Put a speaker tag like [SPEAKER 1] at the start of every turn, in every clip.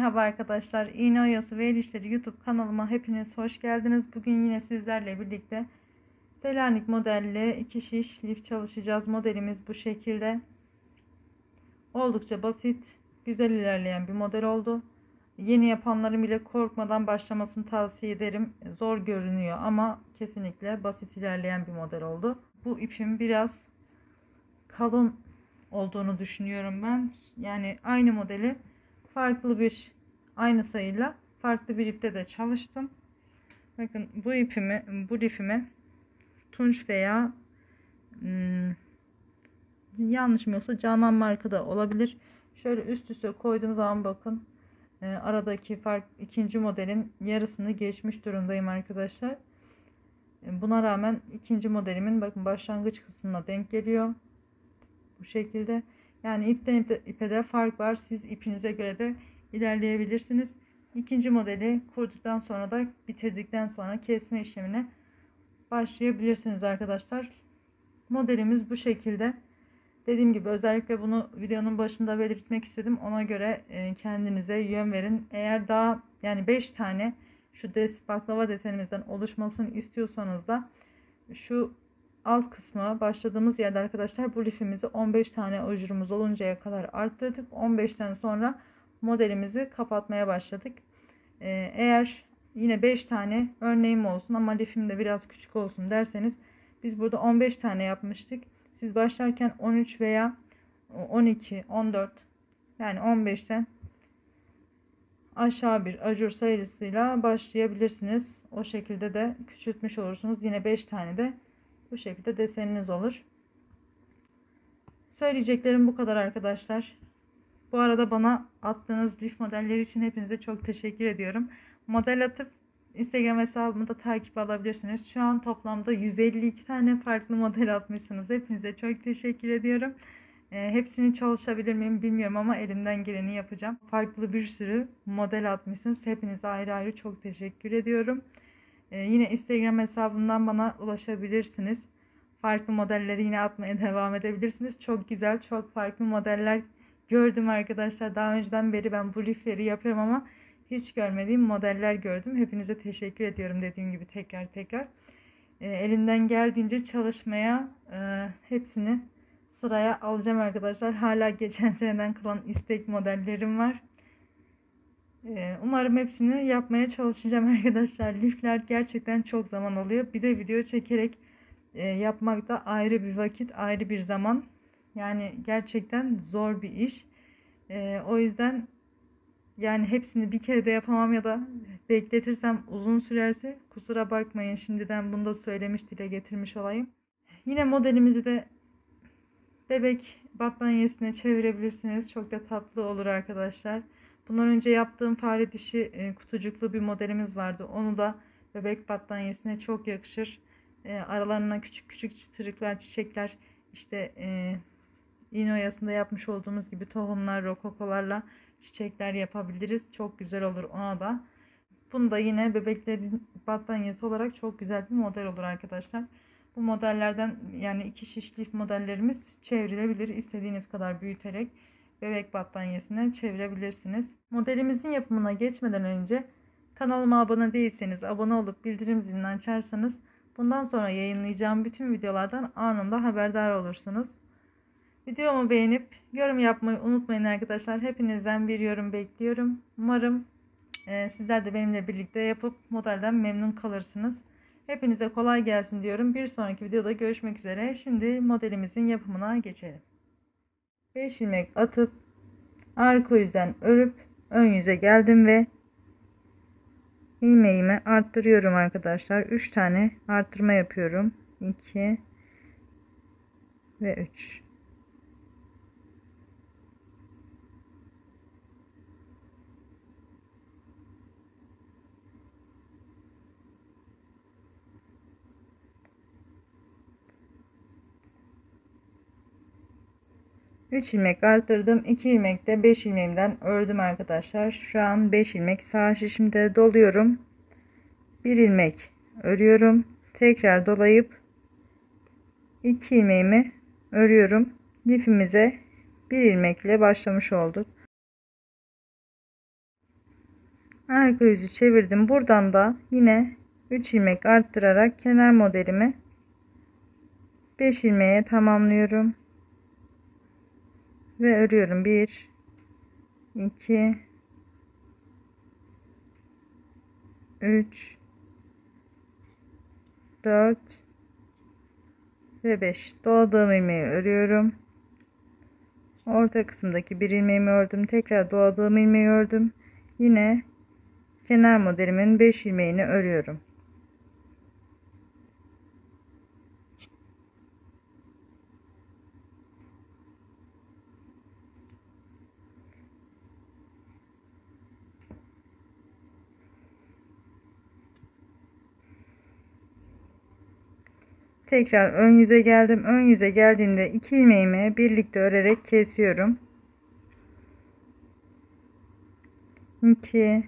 [SPEAKER 1] Merhaba arkadaşlar. İğne oyası ve el işleri YouTube kanalıma hepiniz hoş geldiniz. Bugün yine sizlerle birlikte Selanik modelli 2 şiş lif çalışacağız. Modelimiz bu şekilde. Oldukça basit, güzel ilerleyen bir model oldu. Yeni yapanların bile korkmadan başlamasını tavsiye ederim. Zor görünüyor ama kesinlikle basit ilerleyen bir model oldu. Bu ipim biraz kalın olduğunu düşünüyorum ben. Yani aynı modeli farklı bir aynı sayıyla farklı bir ipte de çalıştım. Bakın bu lifimi tunç veya yanlış mı yoksa Canan markada olabilir. Şöyle üst üste koyduğum zaman bakın aradaki fark ikinci modelin yarısını geçmiş durumdayım arkadaşlar. Buna rağmen ikinci modelimin bakın başlangıç kısmına denk geliyor. Bu şekilde. Yani ipten ipe de fark var. Siz ipinize göre de ilerleyebilirsiniz. İkinci modeli kurduktan sonra da bitirdikten sonra kesme işlemine başlayabilirsiniz arkadaşlar. Modelimiz bu şekilde. Dediğim gibi özellikle bunu videonun başında belirtmek istedim. Ona göre kendinize yön verin. Eğer daha yani 5 tane şu baklava desenimizden oluşmasını istiyorsanız da şu alt kısmı başladığımız yerde arkadaşlar bu lifimizi 15 tane ajurumuz oluncaya kadar arttırdık. 15'ten sonra modelimizi kapatmaya başladık. Eğer yine 5 tane örneğim olsun ama lifim de biraz küçük olsun derseniz biz burada 15 tane yapmıştık. Siz başlarken 13 veya 12, 14 yani 15'ten aşağı bir ajur sayısıyla başlayabilirsiniz. O şekilde de küçültmüş olursunuz. Yine 5 tane de bu şekilde deseniniz olur. Söyleyeceklerim bu kadar arkadaşlar. Bu arada bana attığınız lif modelleri için hepinize çok teşekkür ediyorum. Model atıp Instagram hesabımı da takip alabilirsiniz. Şu an toplamda 152 tane farklı model atmışsınız. Hepinize çok teşekkür ediyorum. Hepsini çalışabilir miyim bilmiyorum ama elimden geleni yapacağım. Farklı bir sürü model atmışsınız. Hepinize ayrı ayrı çok teşekkür ediyorum. Yine Instagram hesabımdan bana ulaşabilirsiniz. Farklı modelleri yine atmaya devam edebilirsiniz. Çok güzel, çok farklı modeller gördüm arkadaşlar. Daha önceden beri ben bu lifleri yapıyorum ama hiç görmediğim modeller gördüm. Hepinize teşekkür ediyorum dediğim gibi tekrar. Elimden geldiğince çalışmaya hepsini sıraya alacağım arkadaşlar. Hala geçen seneden kalan istek modellerim var. Umarım hepsini yapmaya çalışacağım arkadaşlar. Lifler gerçekten çok zaman alıyor. Bir de video çekerek yapmak da ayrı bir vakit, ayrı bir zaman. Yani gerçekten zor bir iş. O yüzden yani hepsini bir kere de yapamam ya da bekletirsem uzun sürerse kusura bakmayın. Şimdiden bunu da söylemiş, dile getirmiş olayım. Yine modelimizi de bebek battaniyesine çevirebilirsiniz. Çok da tatlı olur arkadaşlar. Bundan önce yaptığım fare dişi kutucuklu bir modelimiz vardı. Onu da bebek battaniyesine çok yakışır. Aralarına küçük küçük çıtırıklar, çiçekler, işte iğne oyasında yapmış olduğumuz gibi tohumlar, rokokolarla çiçekler yapabiliriz. Çok güzel olur ona da. Bunu da yine bebeklerin battaniyesi olarak çok güzel bir model olur arkadaşlar. Bu modellerden yani 2 şiş lif modellerimiz çevrilebilir. İstediğiniz kadar büyüterek bebek battaniyesine çevirebilirsiniz. Modelimizin yapımına geçmeden önce kanalıma abone değilseniz abone olup bildirim zilini açarsanız bundan sonra yayınlayacağım bütün videolardan anında haberdar olursunuz. Videomu beğenip yorum yapmayı unutmayın arkadaşlar. Hepinizden bir yorum bekliyorum. Umarım sizler de benimle birlikte yapıp modelden memnun kalırsınız. Hepinize kolay gelsin diyorum. Bir sonraki videoda görüşmek üzere. Şimdi modelimizin yapımına geçelim. 5 ilmek atıp arka yüzden örüp ön yüze geldim ve ilmeğimi arttırıyorum arkadaşlar. 3 tane arttırma yapıyorum. 2 ve 3. Üç ilmek arttırdım. 2 ilmek de 5 ilmeğimden ördüm arkadaşlar. Şu an 5 ilmek sağ şişimde doluyorum. 1 ilmek örüyorum. Tekrar dolayıp 2 ilmeğimi örüyorum. Lifimize 1 ilmekle başlamış olduk. Arka yüzü çevirdim. Buradan da yine 3 ilmek arttırarak kenar modelimi 5 ilmeğe tamamlıyorum ve örüyorum. 1 2 3 4 ve 5. Doladığım ilmeği örüyorum. Orta kısımdaki bir ilmeğimi ördüm. Tekrar doladığım ilmeği ördüm. Yine kenar modelimin 5 ilmeğini örüyorum. Tekrar ön yüze geldim. Ön yüze geldiğimde 2 ilmeğimi birlikte örerek kesiyorum. 2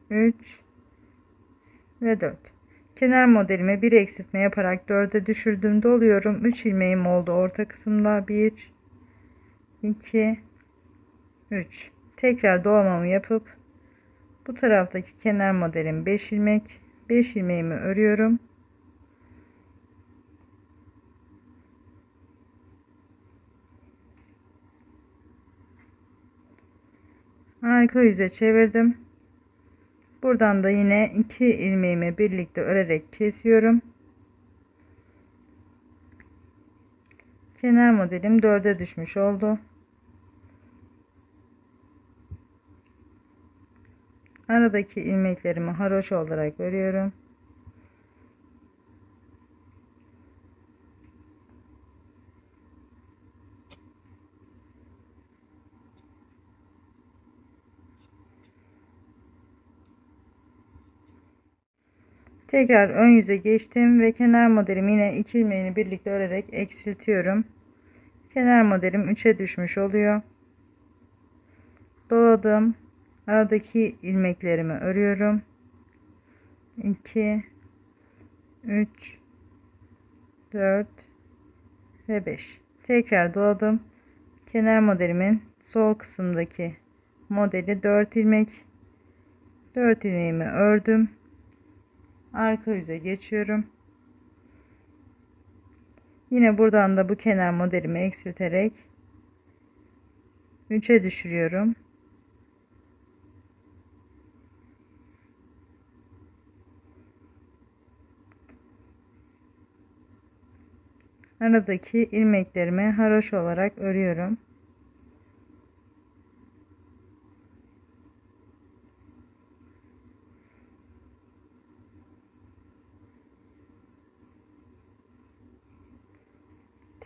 [SPEAKER 1] 3 ve 4. Kenar modelime bir eksiltme yaparak 4'e düşürdüm, doluyorum. 3 ilmeğim oldu orta kısımda. 1 2 3. Tekrar dolamamı yapıp bu taraftaki kenar modelim 5 ilmek, 5 ilmeğimi örüyorum. Arka yüze çevirdim. Buradan da yine 2 ilmeğimi birlikte örerek kesiyorum. Kenar modelim 4'e düşmüş oldu. Aradaki ilmeklerimi haroşa olarak örüyorum. Tekrar ön yüze geçtim ve kenar modelim yine 2 ilmeğini birlikte örerek eksiltiyorum. Kenar modelim 3'e düşmüş oluyor. Doladım. Aradaki ilmeklerimi örüyorum. 2 3 4 ve 5. Tekrar doladım. Kenar modelimin sol kısımdaki modeli 4 ilmek. 4 ilmeğimi ördüm. Arka yüze geçiyorum. Yine buradan da bu kenar modelimi eksilterek 3'e düşürüyorum. Aradaki ilmeklerimi haroşa olarak örüyorum.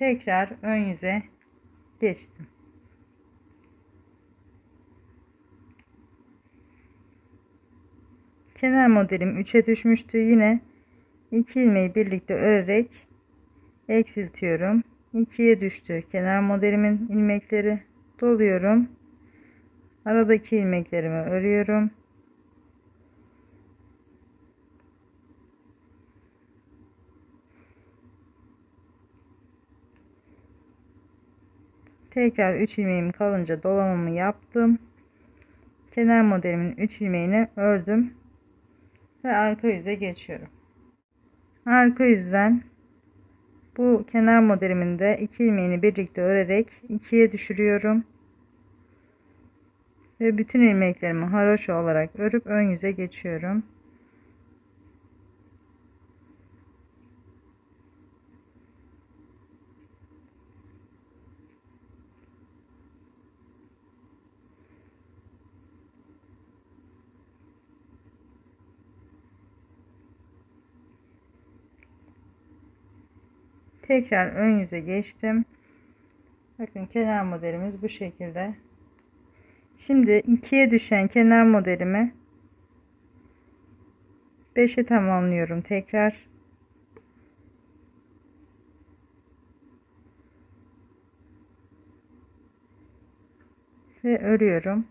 [SPEAKER 1] Tekrar ön yüze geçtim. Kenar modelim 3'e düşmüştü. Yine 2 ilmeği birlikte örerek eksiltiyorum. 2'ye düştü kenar modelimin ilmekleri. Doluyorum. Aradaki ilmeklerimi örüyorum. Tekrar 3 ilmeğim kalınca dolamamı yaptım. Kenar modelimin 3 ilmeğini ördüm ve arka yüze geçiyorum. Arka yüzden bu kenar modelimin de 2 ilmeğini birlikte örerek 2'ye düşürüyorum ve bütün ilmeklerimi haroşa olarak örüp ön yüze geçiyorum. Tekrar ön yüze geçtim. Bakın kenar modelimiz bu şekilde. Şimdi 2'ye düşen kenar modelimi 5'e tamamlıyorum tekrar. Ve örüyorum.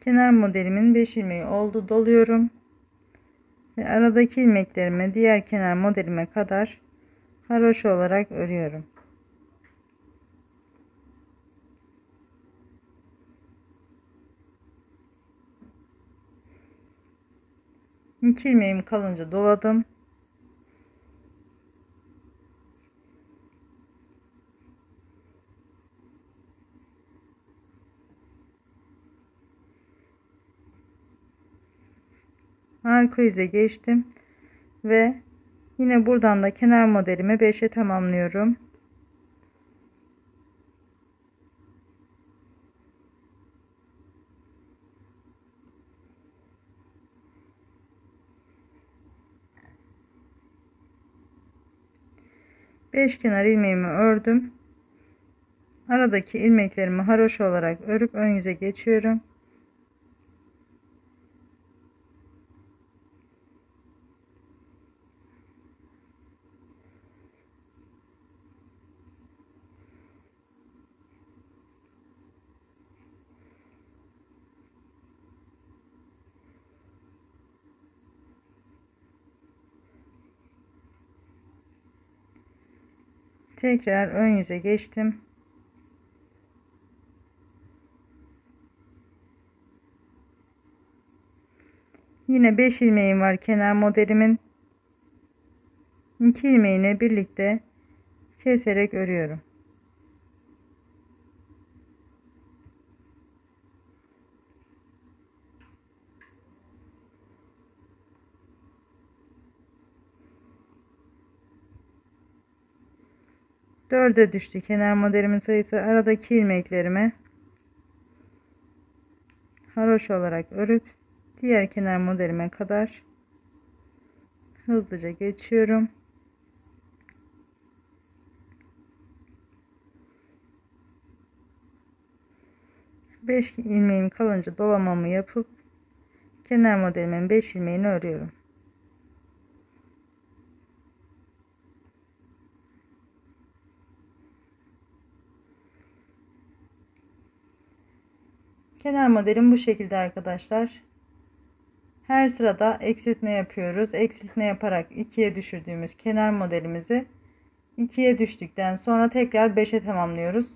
[SPEAKER 1] Kenar modelimin 5 ilmeği oldu, doluyorum Ve aradaki ilmeklerimi diğer kenar modelime kadar haroşa olarak örüyorum. İki ilmeğimi kalınca doladım. Arka yüze geçtim ve yine buradan da kenar modelimi 5'e tamamlıyorum. Beş kenar ilmeğimi ördüm. Aradaki ilmeklerimi haroşa olarak örüp ön yüze geçiyorum. Tekrar ön yüze geçtim. Yine 5 ilmeğim var kenar modelimin. 2 ilmeğini birlikte keserek örüyorum. Dörde düştü kenar modelimin sayısı. Aradaki ilmeklerimi haroşa olarak örüp diğer kenar modelime kadar hızlıca geçiyorum. Beş ilmeğim kalınca dolamamı yapıp kenar modelimin 5 ilmeğini örüyorum. Kenar modelim bu şekilde arkadaşlar. Her sırada eksiltme yapıyoruz. Eksiltme yaparak 2'ye düşürdüğümüz kenar modelimizi 2'ye düştükten sonra tekrar 5'e tamamlıyoruz.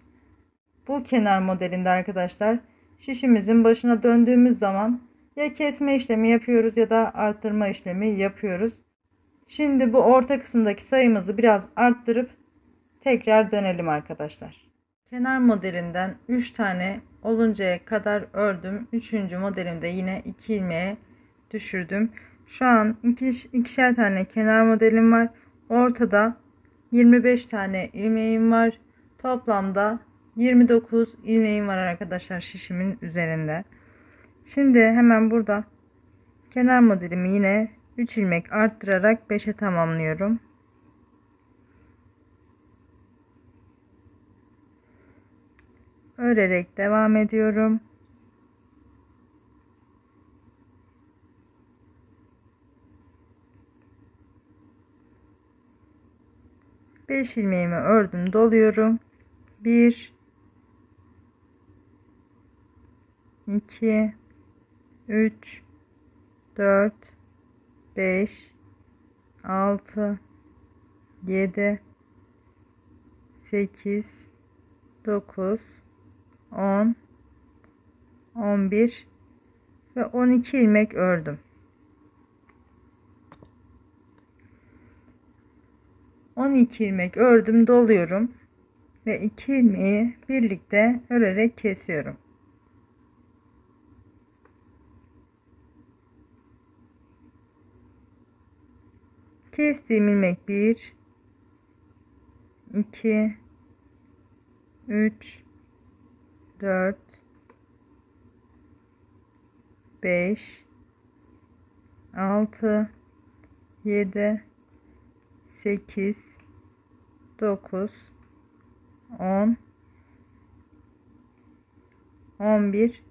[SPEAKER 1] Bu kenar modelinde arkadaşlar şişimizin başına döndüğümüz zaman ya kesme işlemi yapıyoruz ya da arttırma işlemi yapıyoruz. Şimdi bu orta kısımdaki sayımızı biraz arttırıp tekrar dönelim arkadaşlar. Kenar modelinden 3 tane oluncaya kadar ördüm. 3. modelimde yine 2 ilmeğe düşürdüm. Şu an ikişer tane kenar modelim var. Ortada 25 tane ilmeğim var. Toplamda 29 ilmeğim var arkadaşlar şişimin üzerinde. Şimdi hemen burada kenar modelimi yine 3 ilmek arttırarak 5'e tamamlıyorum. Örerek devam ediyorum. Beş ilmeğimi ördüm, doluyorum. 1 2 3 4 5 6 7 8 9 10 11 ve 12 ilmek ördüm. 12 ilmek ördüm, doluyorum ve 2 ilmeği birlikte örerek kesiyorum. Kestiğim ilmek 1 2 3 4 5 6 7 8 9 10 11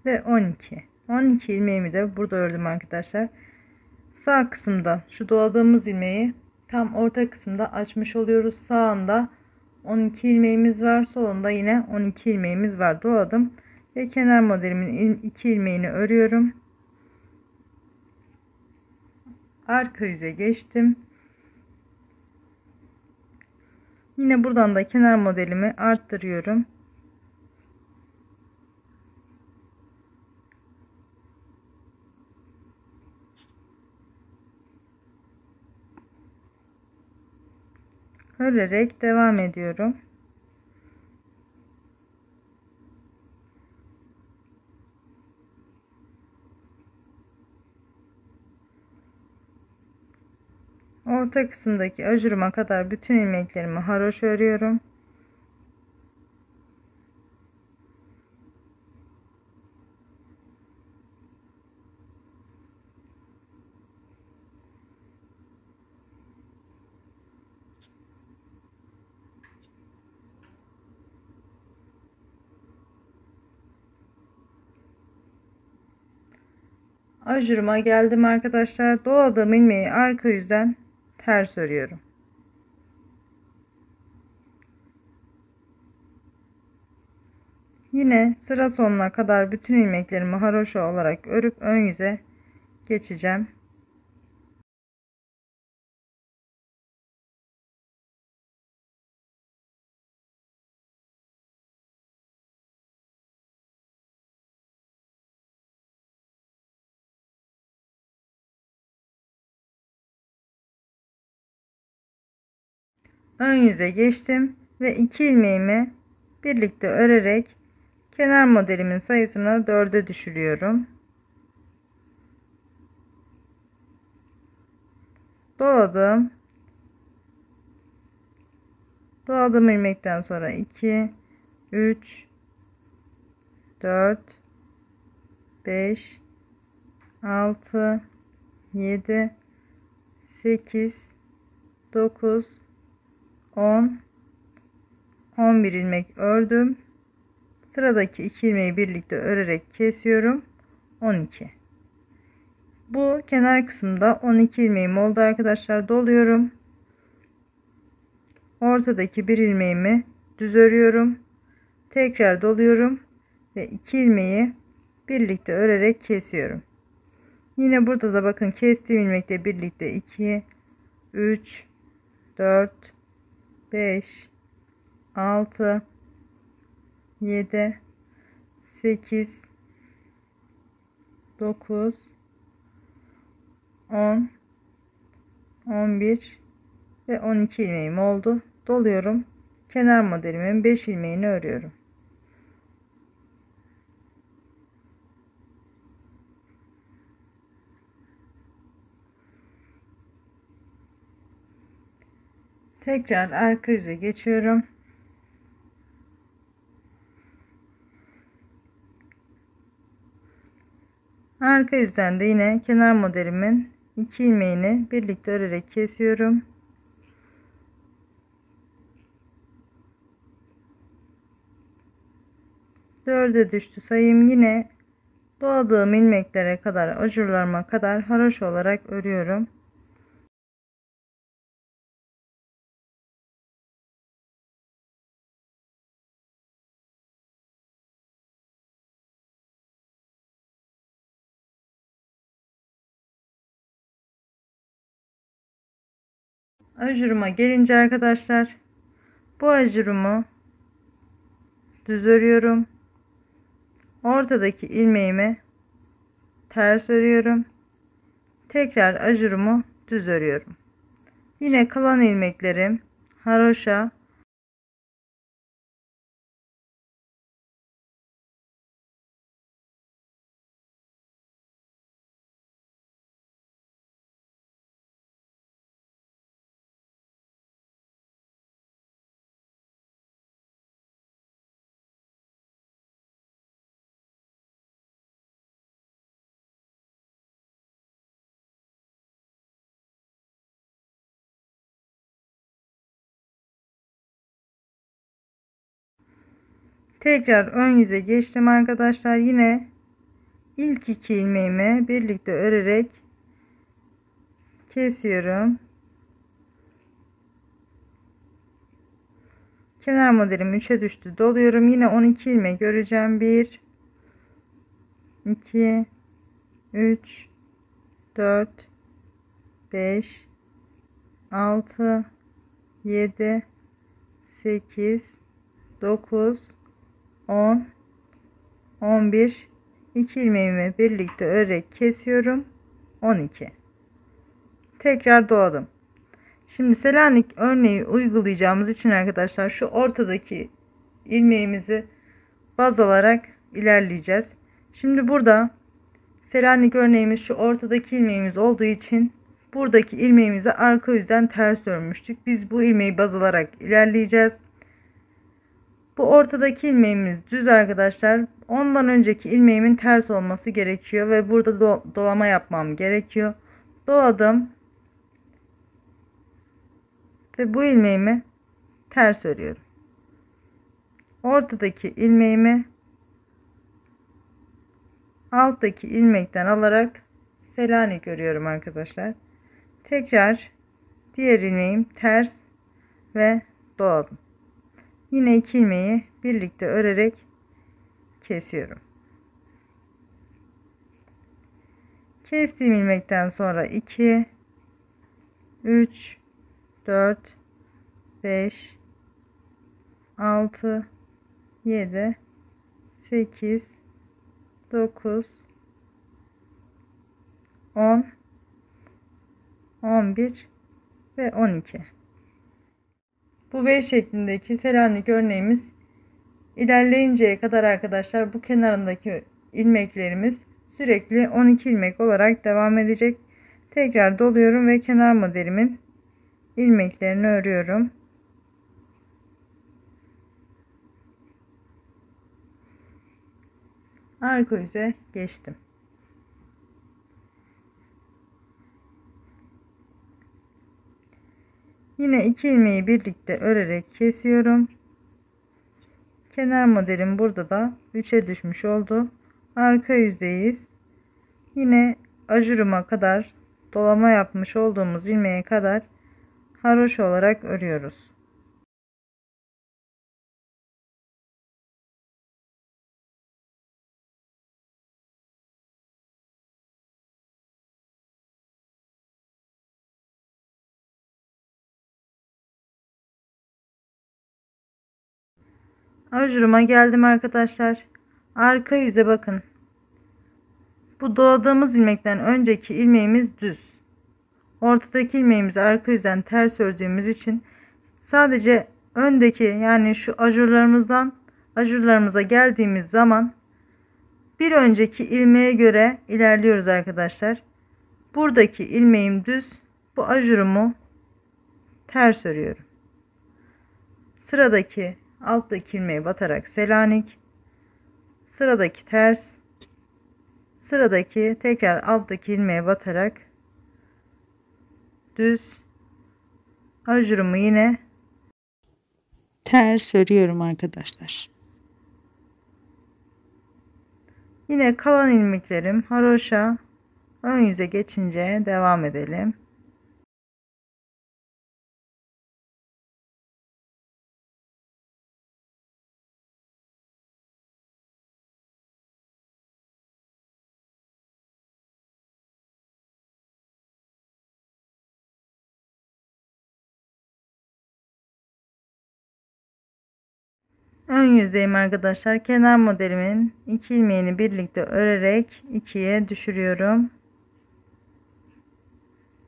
[SPEAKER 1] ve 12 ilmeğimi de burada ördüm arkadaşlar. Sağ kısımda şu doladığımız ilmeği tam orta kısımda açmış oluyoruz. Sağında 12 ilmeğimiz var, solunda yine 12 ilmeğimiz var. Doladım ve kenar modelimin 2 ilmeğini örüyorum. arka yüze geçtim. Yine buradan da kenar modelimi arttırıyorum. Örerek devam ediyorum. Orta kısımdaki ajuruma kadar bütün ilmeklerimi haroşa örüyorum. Ajuruma geldim arkadaşlar. Doladığım ilmeği arka yüzden ters örüyorum. Yine sıra sonuna kadar bütün ilmeklerimi haroşa olarak örüp ön yüze geçeceğim. Ön yüze geçtim ve 2 ilmeğimi birlikte örerek kenar modelimin sayısını 4'e düşürüyorum. Doladım. Doladığım ilmekten sonra 2, 3, 4, 5, 6, 7, 8, 9, 10, 11 ilmek ördüm. Sıradaki 2 ilmeği birlikte örerek kesiyorum. 12. Bu kenar kısımda 12 ilmeğim oldu arkadaşlar. Doluyorum. Ortadaki bir ilmeğimi düz örüyorum. Tekrar doluyorum ve 2 ilmeği birlikte örerek kesiyorum. Yine burada da bakın kestiğim ilmekle birlikte 2, 3, 4, 5, 6, 7, 8, 9, 10, 11 ve 12 ilmeğim oldu. Doluyorum. Kenar modelimin 5 ilmeğini örüyorum. Tekrar arka yüze geçiyorum. Arka yüzden de yine kenar modelimin 2 ilmeğini birlikte örerek kesiyorum. Dörde düştü sayım. Yine doladığım ilmeklere kadar, ajurlarıma kadar haroşa olarak örüyorum. Ajuruma gelince arkadaşlar, bu ajurumu düz örüyorum. Ortadaki ilmeğimi ters örüyorum. Tekrar ajurumu düz örüyorum. Yine kalan ilmeklerim haroşa, tekrar ön yüze geçtim arkadaşlar. Yine ilk 2 ilmeğimi birlikte örerek kesiyorum. Kenar modelim 3'e düştü. Doluyorum. Yine 12 ilmek öreceğim. 1, 2, 3, 4, 5, 6, 7, 8, 9, 10, 11, 2 ilmeğimi birlikte örerek kesiyorum. 12. Tekrar doladım. Şimdi Selanik örneği uygulayacağımız için arkadaşlar şu ortadaki ilmeğimizi baz alarak ilerleyeceğiz. Şimdi burada Selanik örneğimiz şu ortadaki ilmeğimiz olduğu için buradaki ilmeğimizi arka yüzden ters örmüştük. Biz bu ilmeği baz alarak ilerleyeceğiz. Bu ortadaki ilmeğimiz düz arkadaşlar. Ondan önceki ilmeğimin ters olması gerekiyor ve burada dolama yapmam gerekiyor. Doladım ve bu ilmeğimi ters örüyorum. Ortadaki ilmeğimi alttaki ilmekten alarak Selanik örüyorum arkadaşlar. Tekrar diğer ilmeğim ters ve doladım. Yine 2 ilmeği birlikte örerek kesiyorum. Kestiğim ilmekten sonra 2, 3, 4, 5, 6, 7, 8, 9, 10, 11 ve 12. Bu V şeklindeki Selanik örneğimiz ilerleyinceye kadar arkadaşlar bu kenarındaki ilmeklerimiz sürekli 12 ilmek olarak devam edecek. Tekrar doluyorum ve kenar modelimin ilmeklerini örüyorum. Arka yüze geçtim. Yine 2 ilmeği birlikte örerek kesiyorum. Kenar modelim burada da 3'e düşmüş oldu. Arka yüzdeyiz. Yine ajuruma kadar dolama yapmış olduğumuz ilmeğe kadar haroşa olarak örüyoruz. Ajuruma geldim arkadaşlar. Arka yüze bakın. Bu doladığımız ilmekten önceki ilmeğimiz düz. Ortadaki ilmeğimizi arka yüzden ters ördüğümüz için sadece öndeki yani şu ajurlarımıza geldiğimiz zaman bir önceki ilmeğe göre ilerliyoruz arkadaşlar. Buradaki ilmeğim düz. Bu ajurumu ters örüyorum. Sıradaki alttaki ilmeğe batarak Selanik, sıradaki ters, sıradaki tekrar alttaki ilmeğe batarak düz, ajurumu yine ters örüyorum arkadaşlar. Yine kalan ilmeklerim haroşa ön yüze geçince devam edelim. Ön yüzdeyim arkadaşlar. Kenar modelimin 2 ilmeğini birlikte örerek 2'ye düşürüyorum.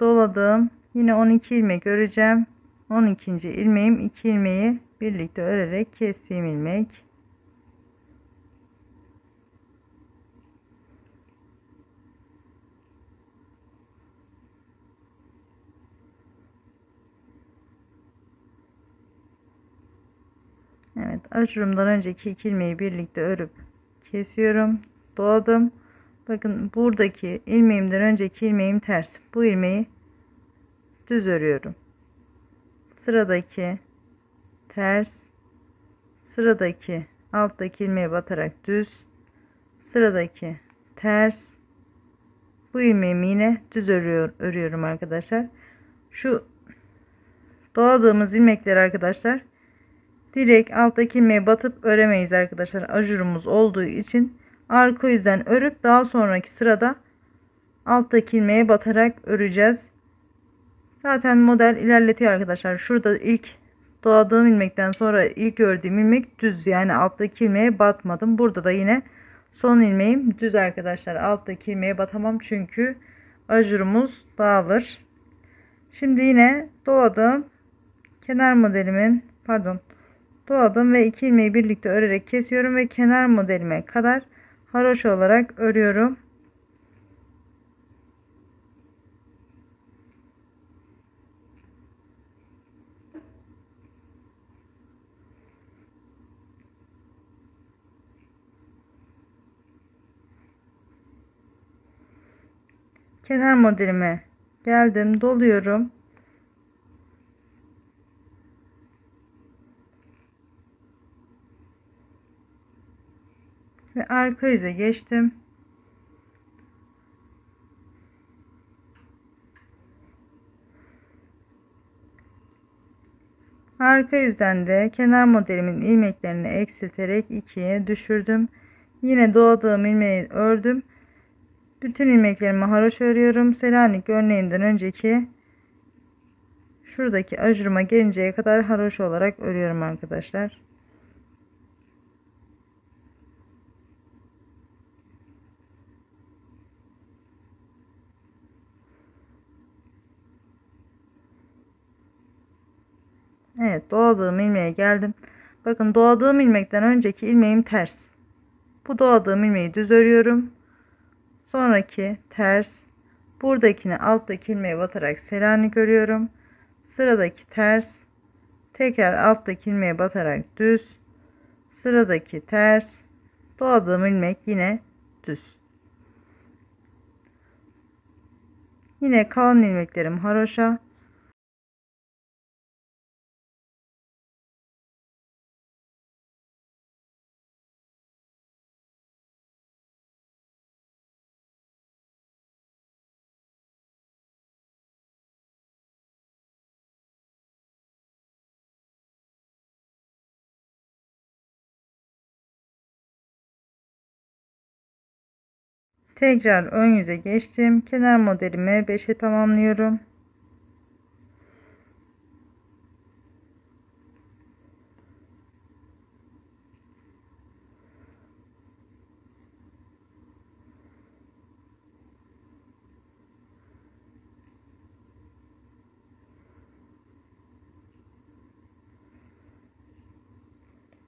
[SPEAKER 1] Doladım. Yine 12 ilmek öreceğim. 12. ilmeğim 2 ilmeği birlikte örerek kestiğim ilmek. Evet, ajurumdan önceki 2 ilmeği birlikte örüp kesiyorum. Doladım. Bakın buradaki ilmeğimden önceki ilmeğim ters. Bu ilmeği düz örüyorum. Sıradaki ters, sıradaki alttaki ilmeğe batarak düz, sıradaki ters, bu ilmeğimi yine düz örüyorum arkadaşlar. Şu doladığımız ilmekleri arkadaşlar direkt alttaki ilmeğe batıp öremeyiz arkadaşlar. Ajurumuz olduğu için arka yüzden örüp daha sonraki sırada alttaki ilmeğe batarak öreceğiz. Zaten model ilerletiyor arkadaşlar. Şurada ilk doladığım ilmekten sonra ilk ördüğüm ilmek düz, yani alttaki ilmeğe batmadım. Burada da yine son ilmeğim düz arkadaşlar. Alttaki ilmeğe batamam çünkü ajurumuz dağılır. Şimdi yine doladım. Kenar modelimin doladım ve iki ilmeği birlikte örerek kesiyorum ve kenar modelime kadar haroşa olarak örüyorum. Kenar modelime geldim, doluyorum. Ve arka yüze geçtim. Arka yüzden de kenar modelimin ilmeklerini eksilterek ikiye düşürdüm. Yine doladığım ilmeği ördüm. Bütün ilmeklerimi haroşa örüyorum. Selanik örneğimden önceki şuradaki ajuruma gelinceye kadar haroşa olarak örüyorum arkadaşlar. Evet, doladığım ilmeğe geldim. Bakın, doladığım ilmekten önceki ilmeğim ters. Bu doladığım ilmeği düz örüyorum. Sonraki ters. Buradakini alttaki ilmeğe batarak Selanik örüyorum. Sıradaki ters. Tekrar alttaki ilmeğe batarak düz. Sıradaki ters. Doladığım ilmek yine düz. Yine kalan ilmeklerim haroşa. Tekrar ön yüze geçtim. Kenar modelimi 5'e tamamlıyorum.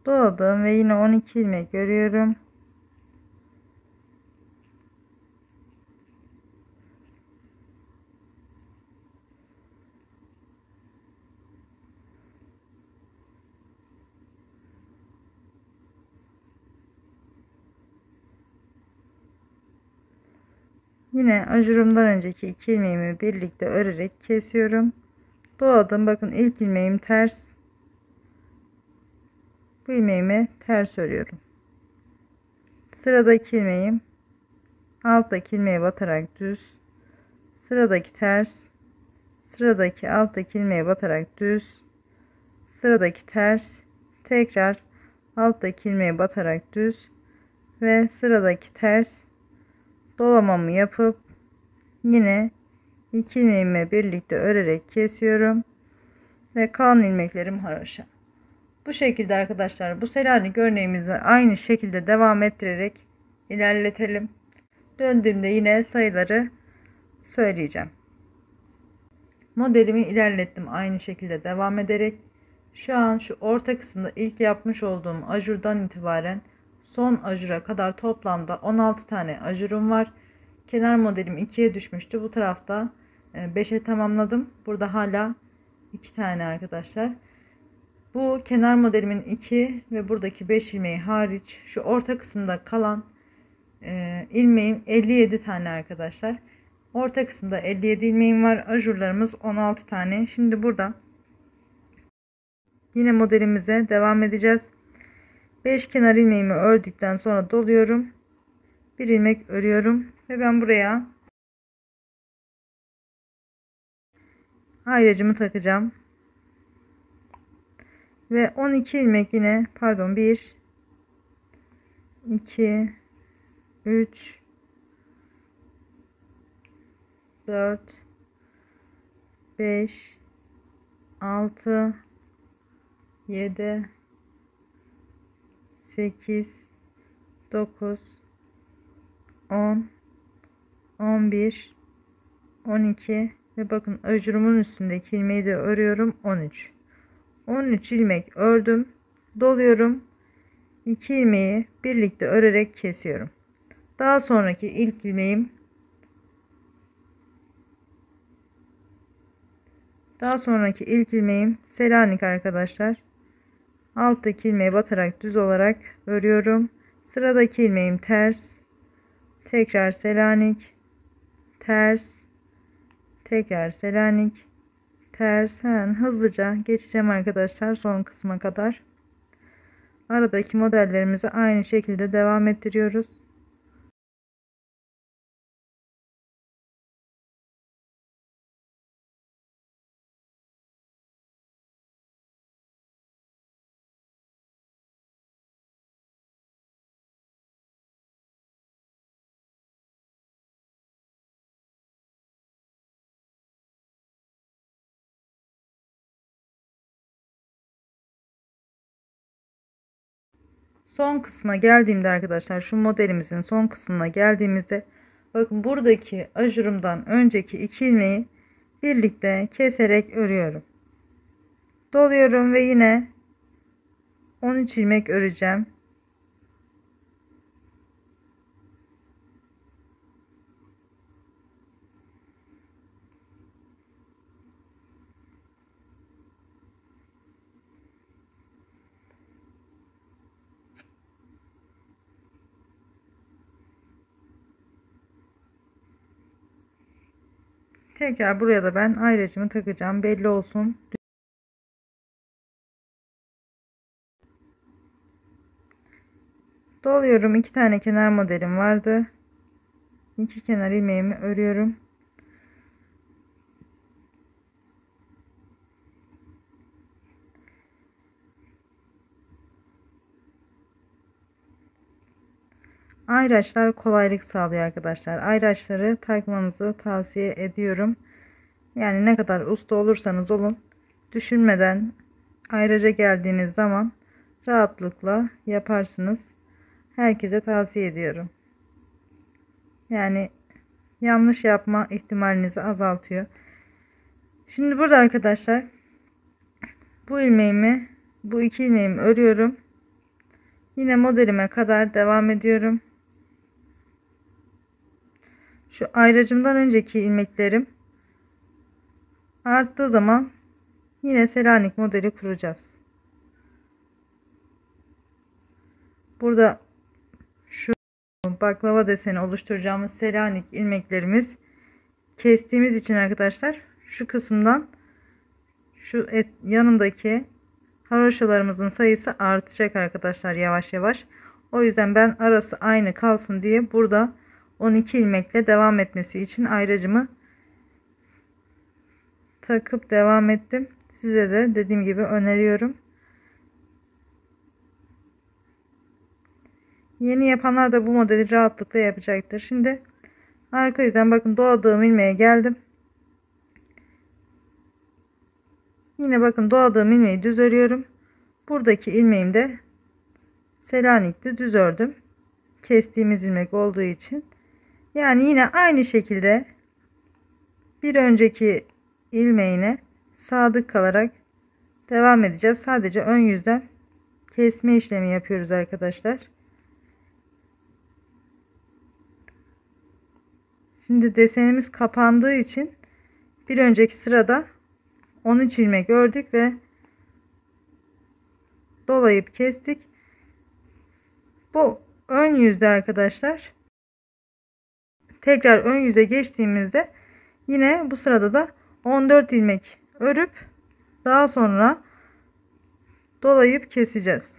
[SPEAKER 1] Doladım ve yine 12 ilmek görüyorum. Yine ajurumdan önceki iki ilmeğimi birlikte örerek kesiyorum. Doladım. Bakın, ilk ilmeğim ters. Bu ilmeğimi ters örüyorum. Sıradaki ilmeğim alttaki ilmeğe batarak düz. Sıradaki ters. Sıradaki alttaki ilmeğe batarak düz. Sıradaki ters. Tekrar alttaki ilmeğe batarak düz ve sıradaki ters. Dolamamı yapıp yine iki ilmeğimi birlikte örerek kesiyorum ve kalan ilmeklerim haroşa. Bu şekilde arkadaşlar, bu Selanik örneğimizi aynı şekilde devam ettirerek ilerletelim. Döndüğümde yine sayıları söyleyeceğim. Modelimi ilerlettim aynı şekilde devam ederek. Şu an şu orta kısımda ilk yapmış olduğum ajurdan itibaren son ajura kadar toplamda 16 tane ajurum var. Kenar modelim 2'ye düşmüştü. Bu tarafta 5'e tamamladım. Burada hala 2 tane arkadaşlar. Bu kenar modelimin 2 ve buradaki 5 ilmeği hariç şu orta kısımda kalan ilmeğim 57 tane arkadaşlar. Orta kısımda 57 ilmeğim var. Ajurlarımız 16 tane. Şimdi burada yine modelimize devam edeceğiz. 5 kenar ilmeğimi ördükten sonra doluyorum. Bir ilmek örüyorum ve ben buraya ayracımı takacağım. Ve 12 ilmek yine, 1 2 3 4 5, 6, 7, 8, 9, 10, 11, 12 ve bakın öcürümün üstündeki ilmeği de örüyorum. 13. 13 ilmek ördüm. Doluyorum. 2 ilmeği birlikte örerek kesiyorum. Daha sonraki ilk ilmeğim Selanik arkadaşlar. Alttaki ilmeği batarak düz olarak örüyorum. Sıradaki ilmeğim ters. Tekrar Selanik, ters, tekrar Selanik, ters. Hemen hızlıca geçeceğim arkadaşlar son kısma kadar. Aradaki modellerimizi aynı şekilde devam ettiriyoruz. Son kısma geldiğimde arkadaşlar, şu modelimizin son kısmına geldiğimizde bakın buradaki ajurumdan önceki 2 ilmeği birlikte keserek örüyorum. Doluyorum ve yine 13 ilmek öreceğim. Tekrar buraya da ben ayracımı takacağım, belli olsun. Doluyorum. 2 tane kenar modelim vardı. 2 kenar ilmeğimi örüyorum. Ayraçlar kolaylık sağlıyor arkadaşlar. Ayraçları takmanızı tavsiye ediyorum. Yani ne kadar usta olursanız olun, düşünmeden ayraca geldiğiniz zaman rahatlıkla yaparsınız. Herkese tavsiye ediyorum. Yani yanlış yapma ihtimalinizi azaltıyor. Şimdi burada arkadaşlar bu 2 ilmeğimi örüyorum. Yine modelime kadar devam ediyorum. Şu ayracımdan önceki ilmeklerim arttığı zaman yine Selanik modeli kuracağız. Burada şu baklava deseni oluşturacağımız Selanik ilmeklerimiz kestiğimiz için arkadaşlar şu kısımdan şu yanındaki haroşalarımızın sayısı artacak arkadaşlar, yavaş yavaş. O yüzden ben arası aynı kalsın diye burada 12 ilmekle devam etmesi için ayracımı takıp devam ettim. Size de dediğim gibi öneriyorum. Yeni yapanlar da bu modeli rahatlıkla yapacaktır. Şimdi arka yüzden bakın doladığım ilmeğe geldim. Yine bakın doladığım ilmeği düz örüyorum. Buradaki ilmeğim de Selanik'te düz ördüm. Kestiğimiz ilmek olduğu için. Yani yine aynı şekilde bir önceki ilmeğine sadık kalarak devam edeceğiz. Sadece ön yüzden kesme işlemi yapıyoruz arkadaşlar. Şimdi desenimiz kapandığı için bir önceki sırada 13 ilmek ördük ve dolayıp kestik. Bu ön yüzde arkadaşlar. Tekrar ön yüze geçtiğimizde yine bu sırada da 14 ilmek örüp daha sonra dolayıp keseceğiz.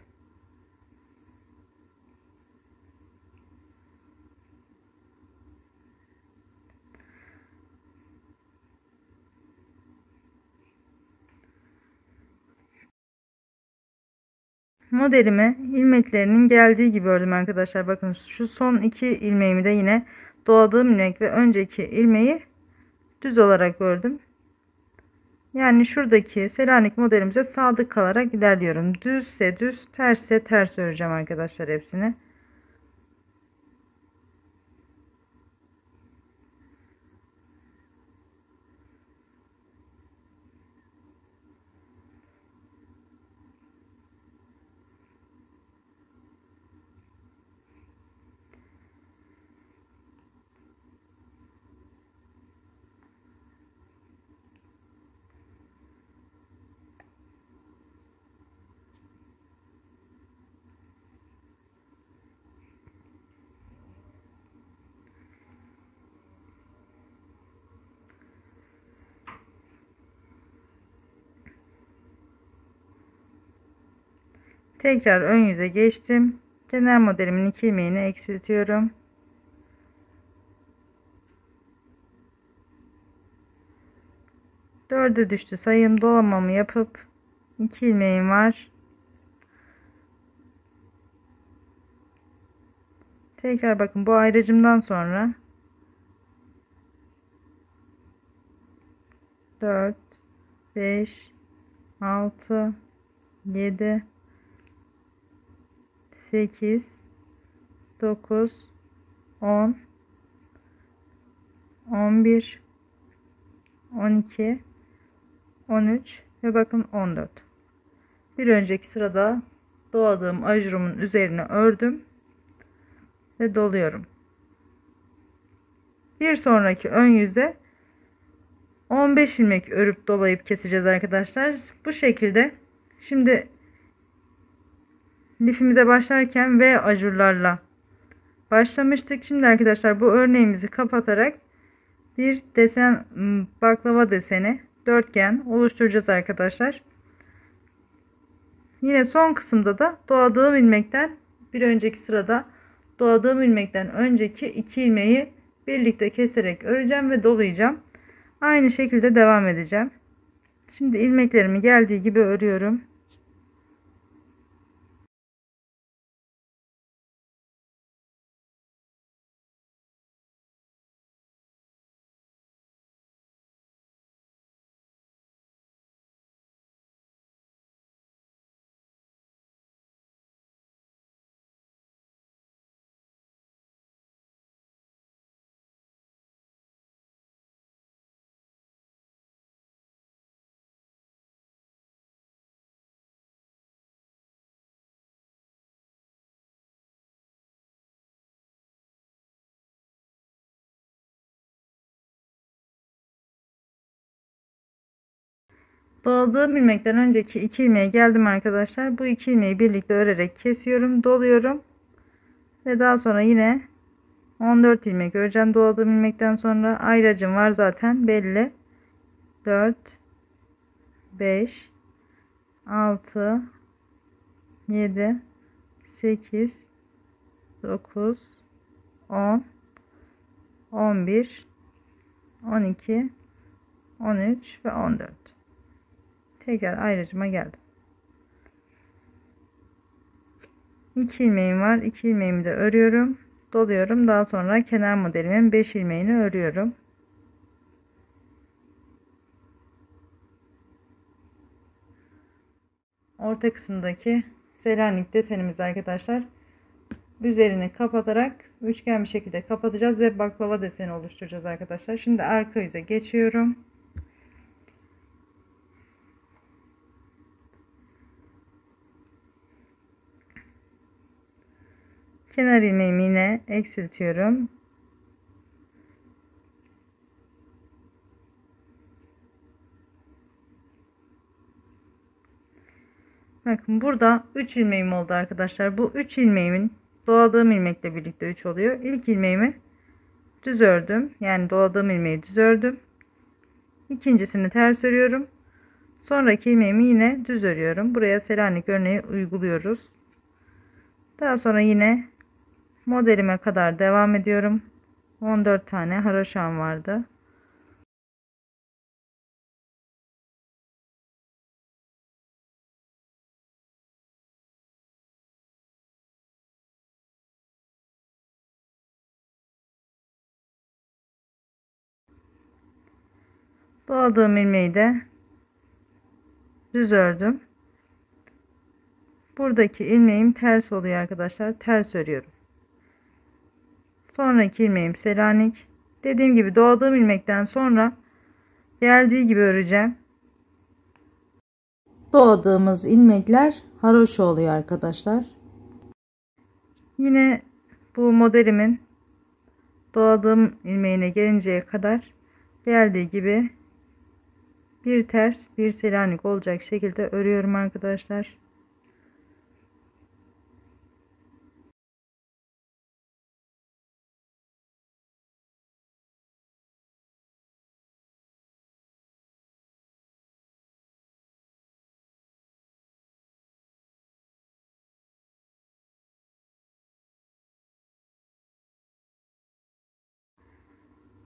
[SPEAKER 1] Modelimi ilmeklerinin geldiği gibi ördüm arkadaşlar. Bakın şu son 2 ilmeğimi de yine doladığım ilmek ve önceki ilmeği düz olarak ördüm. Yani şuradaki Selanik modelimize sadık kalarak ilerliyorum. Düzse düz, tersse ters öreceğim arkadaşlar hepsini. Tekrar ön yüze geçtim. Kenar modelimin 2 ilmeğini eksiltiyorum. Dörde düştü sayım, dolamamı yapıp 2 ilmeğim var. Tekrar bakın, bu ayrıcımdan sonra 4 5 6 7 8 9 10 11 12 13 ve bakın 14. Bir önceki sırada doladığım ajurumun üzerine ördüm ve doluyorum. Bir sonraki ön yüzde 15 ilmek örüp dolayıp keseceğiz arkadaşlar. Bu şekilde. Şimdi lifimize başlarken V ajurlarla başlamıştık. Şimdi arkadaşlar bu örneğimizi kapatarak bir desen, baklava deseni, dörtgen oluşturacağız arkadaşlar. Yine son kısımda da doladığım ilmekten, bir önceki sırada doladığım ilmekten önceki 2 ilmeği birlikte keserek öreceğim ve dolayacağım. Aynı şekilde devam edeceğim. Şimdi ilmeklerimi geldiği gibi örüyorum. Doladığım ilmekten önceki 2 ilmeğe geldim arkadaşlar. Bu 2 ilmeği birlikte örerek kesiyorum, doluyorum ve daha sonra yine 14 ilmek öreceğim. Doladığım ilmekten sonra ayracım var zaten belli. 4 5 6 7 8 9 10 11 12 13 ve 14. Tekrar ayrıcıma geldim. 2 ilmeğim var. 2 ilmeğimi de örüyorum, doluyorum. Daha sonra kenar modelimin 5 ilmeğini örüyorum. Orta kısımdaki Selanik desenimiz arkadaşlar, üzerini kapatarak üçgen bir şekilde kapatacağız ve baklava deseni oluşturacağız arkadaşlar. Şimdi arka yüze geçiyorum. Kenar ilmeğimi yine eksiltiyorum. Bakın burada 3 ilmeğim oldu arkadaşlar. Bu 3 ilmeğimin doladığım ilmekle birlikte 3 oluyor. İlk ilmeğimi düz ördüm. Yani doladığım ilmeği düz ördüm. İkincisini ters örüyorum. Sonraki ilmeğimi yine düz örüyorum. Buraya Selanik örneği uyguluyoruz. Daha sonra yine modelime kadar devam ediyorum. 14 tane haroşam vardı. Doladığım ilmeği de düz ördüm. Buradaki ilmeğim ters oluyor arkadaşlar. Ters örüyorum. Sonraki ilmeğim Selanik. Dediğim gibi doladığım ilmekten sonra geldiği gibi öreceğim. Doladığımız ilmekler haroşa oluyor arkadaşlar. Yine bu modelimin doladığım ilmeğine gelinceye kadar geldiği gibi bir ters bir Selanik olacak şekilde örüyorum arkadaşlar.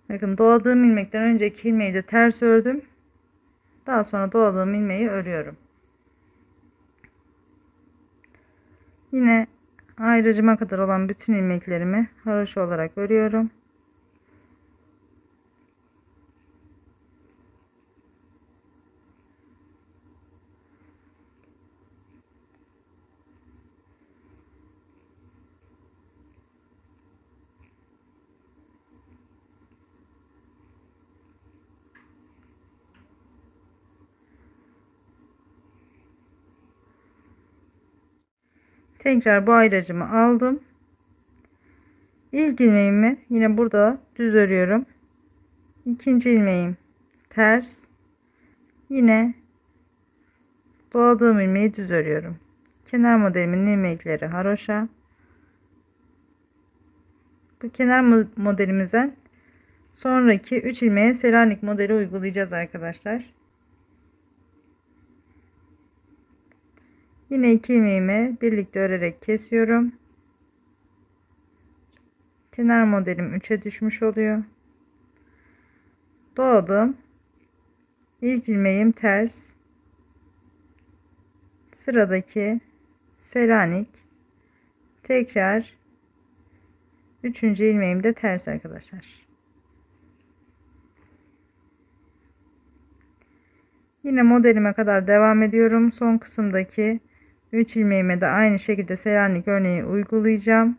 [SPEAKER 1] Bakın doladığım ilmekten önceki ilmeği de ters ördüm. Daha sonra doladığım ilmeği örüyorum. Yine ayrıcıma kadar olan bütün ilmeklerimi haroşa olarak örüyorum. Tekrar bu ayracımı aldım. İlk ilmeğimi yine burada düz örüyorum. İkinci ilmeğim ters. Yine doladığım ilmeği düz örüyorum. Kenar modelimin ilmekleri haroşa. Bu kenar modelimizden sonraki 3 ilmeğe Selanik modeli uygulayacağız arkadaşlar. Yine 2 ilmeğimi birlikte örerek kesiyorum. Kenar modelim 3'e düşmüş oluyor. Doladım. İlk ilmeğim ters. Sıradaki Selanik. Tekrar 3. ilmeğim de ters arkadaşlar. Yine modelime kadar devam ediyorum. Son kısımdaki 3 ilmeğime de aynı şekilde Selanik örneği uygulayacağım.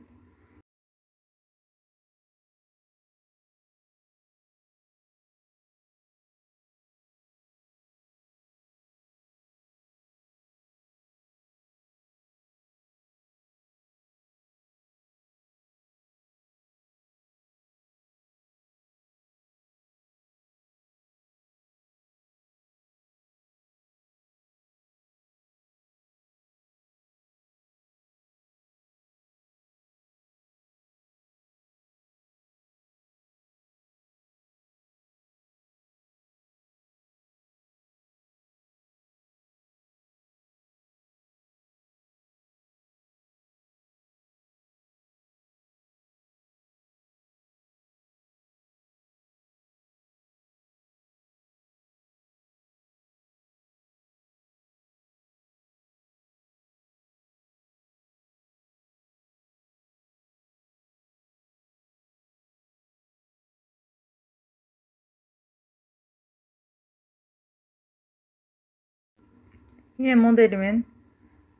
[SPEAKER 1] Yine modelimin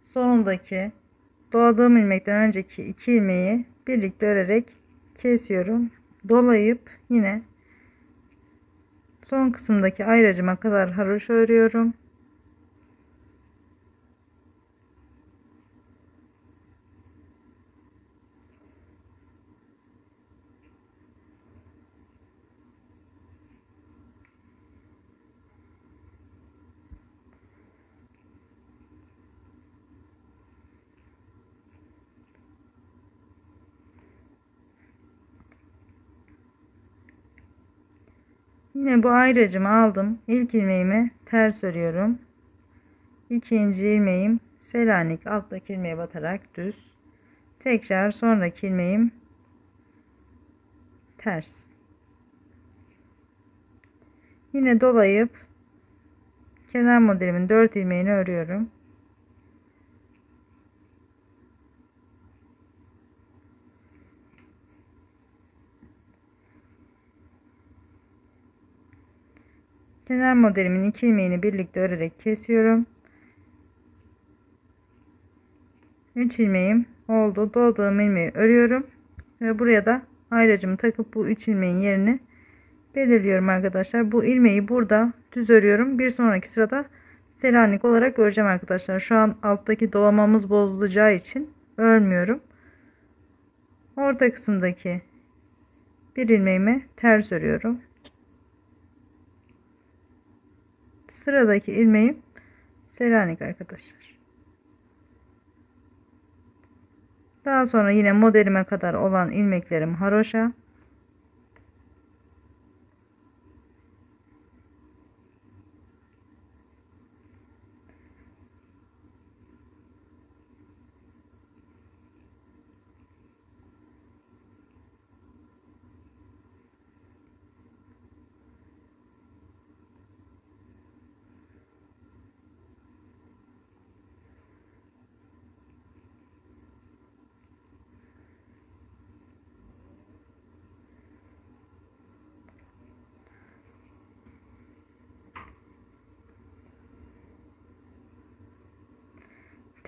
[SPEAKER 1] sonundaki doladığım ilmekten önceki 2 ilmeği birlikte örerek kesiyorum. Dolayıp yine son kısımdaki ayracıma kadar haroşa örüyorum. Yine bu ayracımı aldım. İlk ilmeğimi ters örüyorum. İkinci ilmeğim Selanik alttaki ilmeğe batarak düz. Tekrar sonraki ilmeğim ters. Yine dolayıp kenar modelimin 4 ilmeğini örüyorum. Kenar modelimin 2 ilmeğini birlikte örerek kesiyorum. 3 ilmeğim oldu. Doladığım ilmeği örüyorum ve buraya da ayracımı takıp bu 3 ilmeğin yerini belirliyorum arkadaşlar. Bu ilmeği burada düz örüyorum. Bir sonraki sırada Selanik olarak öreceğim arkadaşlar. Şu an alttaki dolamamız bozulacağı için örmüyorum. Orta kısımdaki bir ilmeğimi ters örüyorum. Sıradaki ilmeğim Selanik arkadaşlar. Daha sonra yine modelime kadar olan ilmeklerim haroşa.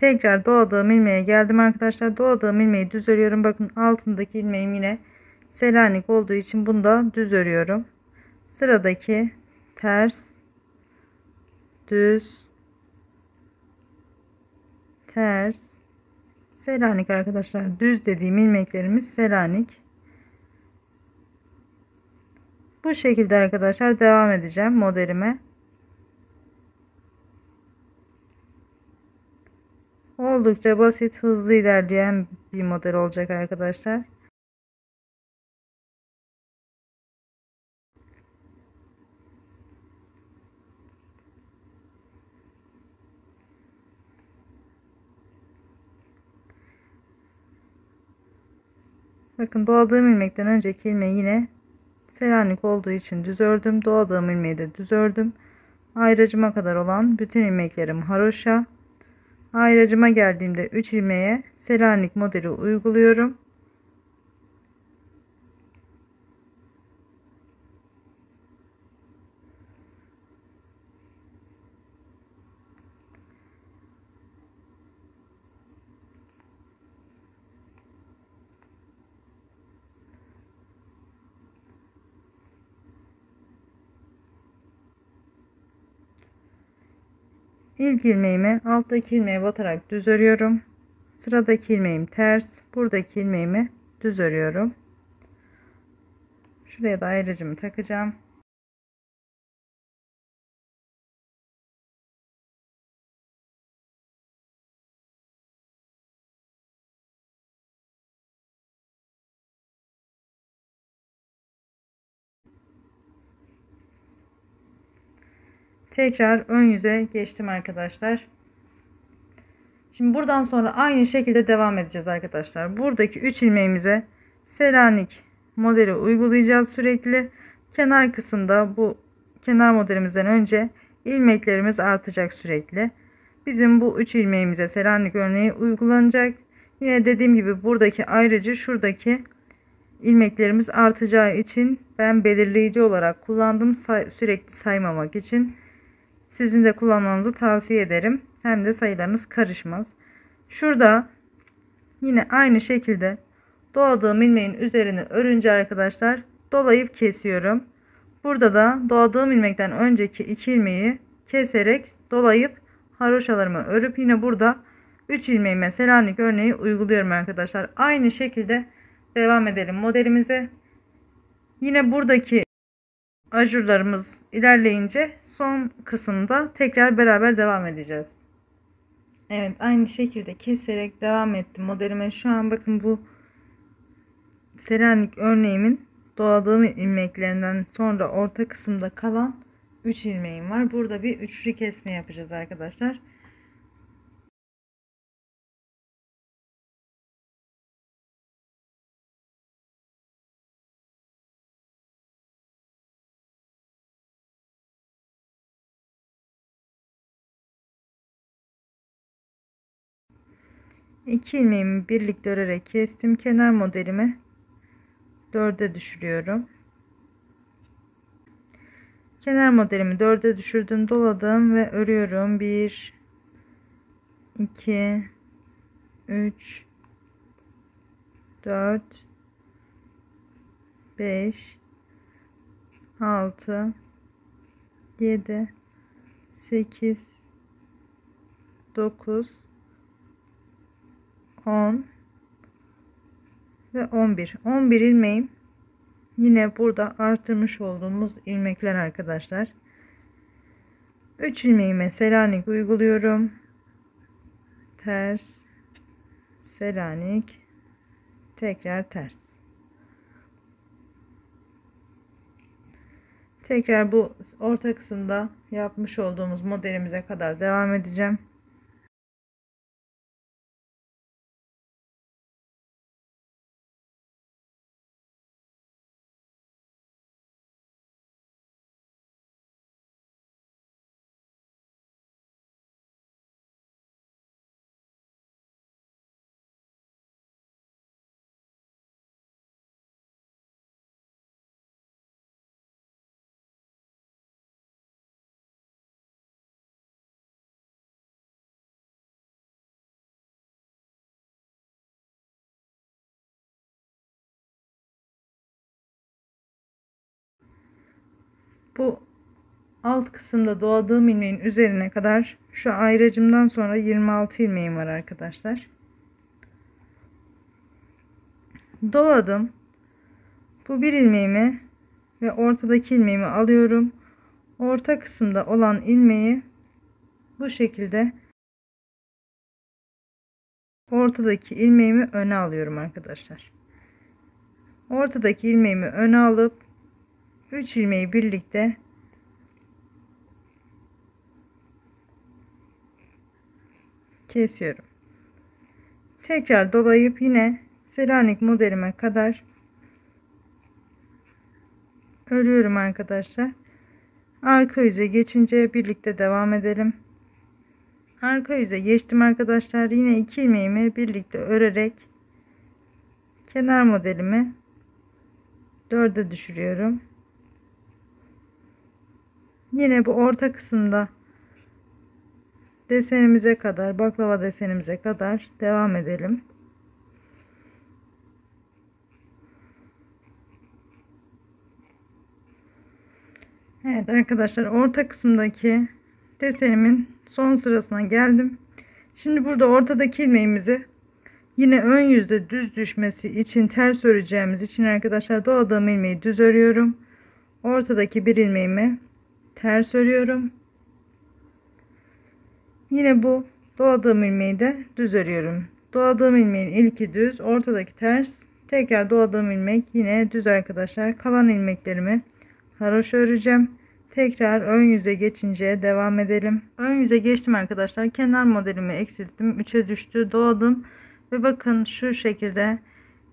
[SPEAKER 1] Tekrar doladığım ilmeğe geldim arkadaşlar. Doladığım ilmeği düz örüyorum. Bakın altındaki ilmeğim yine Selanik olduğu için bunu da düz örüyorum. Sıradaki ters, düz, ters, Selanik arkadaşlar. Düz dediğim ilmeklerimiz Selanik. Bu şekilde arkadaşlar devam edeceğim modelime. Oldukça basit, hızlı ilerleyen bir model olacak arkadaşlar. Bakın doladığım ilmekten önceki ilmeği yine Selanik olduğu için düz ördüm. Doladığım ilmeği de düz ördüm. Ayracıma kadar olan bütün ilmeklerim haroşa. Ayracıma geldiğimde 3 ilmeğe Selanik modeli uyguluyorum. İlk ilmeğimi alttaki ilmeğe batarak düz örüyorum. Sıradaki ilmeğim ters. Buradaki ilmeğimi düz örüyorum. Şuraya da ayracımı takacağım. Tekrar ön yüze geçtim arkadaşlar. Şimdi buradan sonra aynı şekilde devam edeceğiz arkadaşlar. Buradaki 3 ilmeğimize Selanik modeli uygulayacağız sürekli. Kenar kısımda bu kenar modelimizden önce ilmeklerimiz artacak sürekli. Bizim bu 3 ilmeğimize Selanik örneği uygulanacak. Yine dediğim gibi buradaki ayrıcı şuradaki ilmeklerimiz artacağı için ben belirleyici olarak kullandım. Sürekli saymamak için. Sizin de kullanmanızı tavsiye ederim. Hem de sayılarınız karışmaz. Şurada yine aynı şekilde doladığım ilmeğin üzerine örünce arkadaşlar dolayıp kesiyorum. Burada da doladığım ilmekten önceki 2 ilmeği keserek dolayıp haroşalarımı örüp yine burada 3 ilmeğime Selanik örneği uyguluyorum arkadaşlar. Aynı şekilde devam edelim modelimize. Yine buradaki ajurlarımız ilerleyince son kısımda tekrar beraber devam edeceğiz. Evet, aynı şekilde keserek devam ettim modelime. Şu an bakın bu Selanik örneğimin doladığım ilmeklerinden sonra orta kısımda kalan 3 ilmeğim var. Burada bir üçlü kesme yapacağız arkadaşlar. İki ilmeğimi birlikte örerek kestim. Kenar modelimi 4'e düşürüyorum. Kenar modelimi 4'e düşürdüm, doladım ve örüyorum. 1 2 3 4 5 6 7 8 9 10 ve 11 ilmeğim yine burada artırmış olduğumuz ilmekler arkadaşlar. 3 ilmeğime Selanik uyguluyorum. Ters, Selanik, tekrar ters. Tekrar bu orta kısımda yapmış olduğumuz modelimize kadar devam edeceğim. Bu alt kısımda doladığım ilmeğin üzerine kadar şu ayracımdan sonra 26 ilmeğim var arkadaşlar. Doladım. Bu bir ilmeğimi ve ortadaki ilmeğimi alıyorum. Orta kısımda olan ilmeği bu şekilde ortadaki ilmeğimi öne alıyorum arkadaşlar. Ortadaki ilmeğimi öne alıp 3 ilmeği birlikte kesiyorum. Tekrar dolayıp yine Selanik modelime kadar örüyorum arkadaşlar. Arka yüze geçince birlikte devam edelim. Arka yüze geçtim arkadaşlar. Yine 2 ilmeğimi birlikte örerek kenar modelimi 4'e düşürüyorum. Yine bu orta kısımda desenimize kadar, baklava desenimize kadar devam edelim. Evet arkadaşlar, orta kısımdaki desenimin son sırasına geldim. Şimdi burada ortadaki ilmeğimizi yine ön yüzde düz düşmesi için ters öreceğimiz için arkadaşlar doladığım ilmeği düz örüyorum. Ortadaki bir ilmeğimi ters örüyorum. Yine bu doladığım ilmeği de düz örüyorum. Doladığım ilmeğin ilki düz, ortadaki ters. Tekrar doladığım ilmek yine düz arkadaşlar. Kalan ilmeklerimi haroşa öreceğim. Tekrar ön yüze geçince devam edelim. Ön yüze geçtim arkadaşlar. Kenar modelimi eksilttim. 3'e düştü. Doladım. Ve bakın şu şekilde.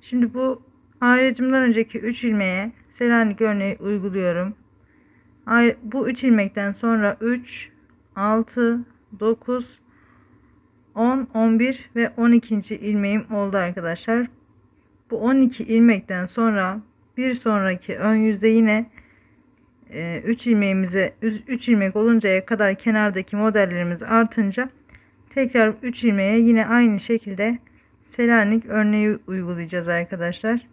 [SPEAKER 1] Şimdi bu ayrıcımdan önceki 3 ilmeğe Selanik örneği uyguluyorum. Bu 3 ilmekten sonra 3, 6, 9, 10, 11 ve 12. ilmeğim oldu arkadaşlar. Bu 12 ilmekten sonra bir sonraki ön yüzde yine 3 ilmeğimize 3 ilmek oluncaya kadar kenardaki modellerimiz artınca tekrar 3 ilmeğe yine aynı şekilde Selanik örneği uygulayacağız arkadaşlar.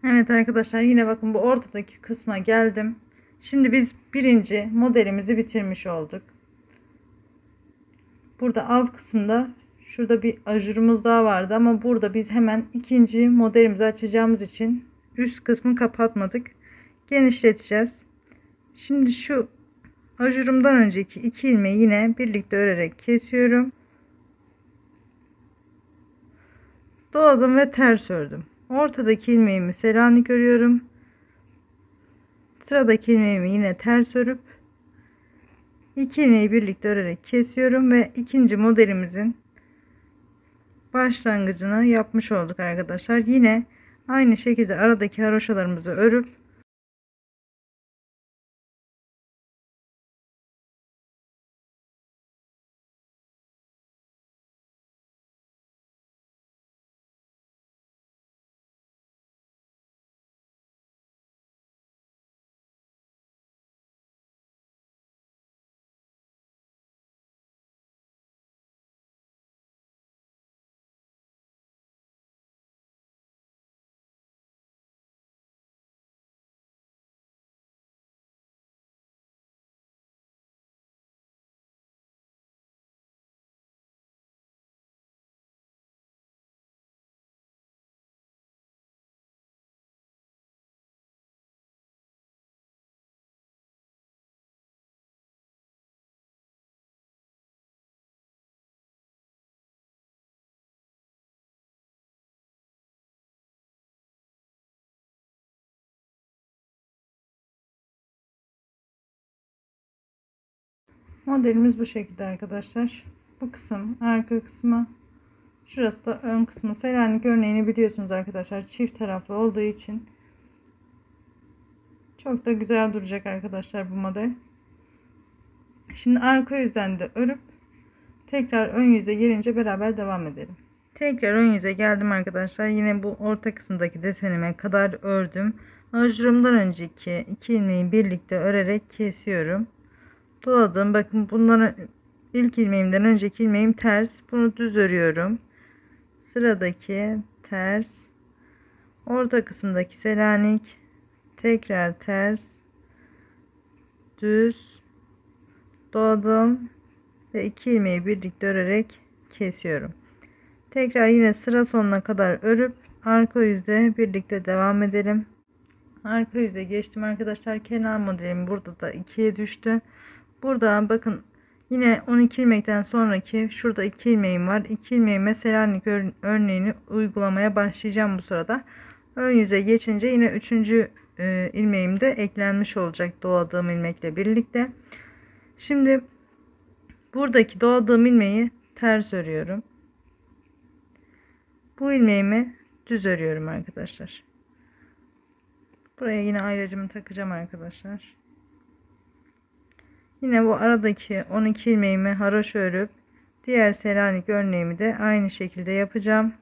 [SPEAKER 1] Evet arkadaşlar, yine bakın bu ortadaki kısma geldim. Şimdi biz birinci modelimizi bitirmiş olduk. Burada alt kısımda Şurada bir ajurumuz daha vardı ama burada biz hemen ikinci modelimizi açacağımız için üst kısmı kapatmadık. Genişleteceğiz. Şimdi şu ajurumdan önceki 2 ilmeği yine birlikte örerek kesiyorum. Doladım ve ters ördüm. Ortadaki ilmeğimi Selanik örüyorum. Sıradaki ilmeğimi yine ters örüp 2 ilmeği birlikte örerek kesiyorum ve ikinci modelimizin başlangıcını yapmış olduk arkadaşlar. Yine aynı şekilde aradaki haroşalarımızı örüp modelimiz bu şekilde arkadaşlar. Bu kısım arka kısmı, şurası da ön kısmı. Selanik örneğini biliyorsunuz arkadaşlar, çift taraflı olduğu için çok da güzel duracak arkadaşlar bu model. Şimdi arka yüzden de örüp tekrar ön yüze gelince beraber devam edelim. Tekrar ön yüze geldim arkadaşlar. Yine bu orta kısımdaki desenime kadar ördüm. Ajurumdan önceki 2 ilmeği birlikte örerek kesiyorum. Doladım. Bakın bunların ilk ilmeğimden önceki ilmeğim ters. Bunu düz örüyorum. Sıradaki ters. Orta kısımdaki Selanik. Tekrar ters. Düz. Doladım. Ve 2 ilmeği birlikte örerek kesiyorum. Tekrar yine sıra sonuna kadar örüp arka yüzde birlikte devam edelim. Arka yüze geçtim arkadaşlar. Kenar modelim burada da 2'ye düştü. Burada bakın yine 12 ilmekten sonraki şurada 2 ilmeğim var. 2 ilmeğime Selanik örneğini uygulamaya başlayacağım bu sırada. Ön yüze geçince yine 3. ilmeğim de eklenmiş olacak doladığım ilmekle birlikte. Şimdi buradaki doladığım ilmeği ters örüyorum. Bu ilmeğimi düz örüyorum arkadaşlar. Buraya yine ayracımı takacağım arkadaşlar. Yine bu aradaki 12 ilmeğimi haroşa örüp diğer Selanik örneğimi de aynı şekilde yapacağım.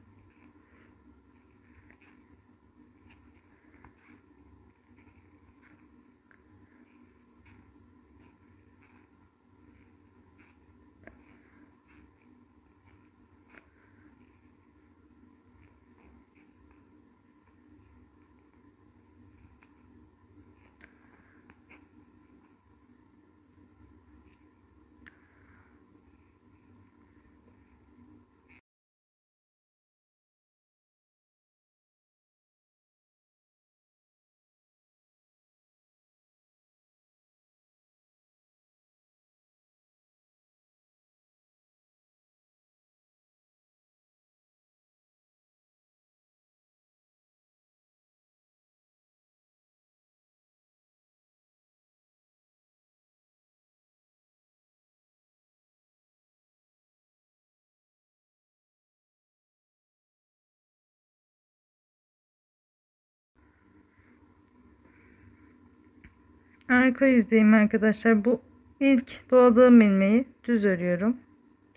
[SPEAKER 1] Arka yüzdeyim arkadaşlar. Bu ilk doladığım ilmeği düz örüyorum.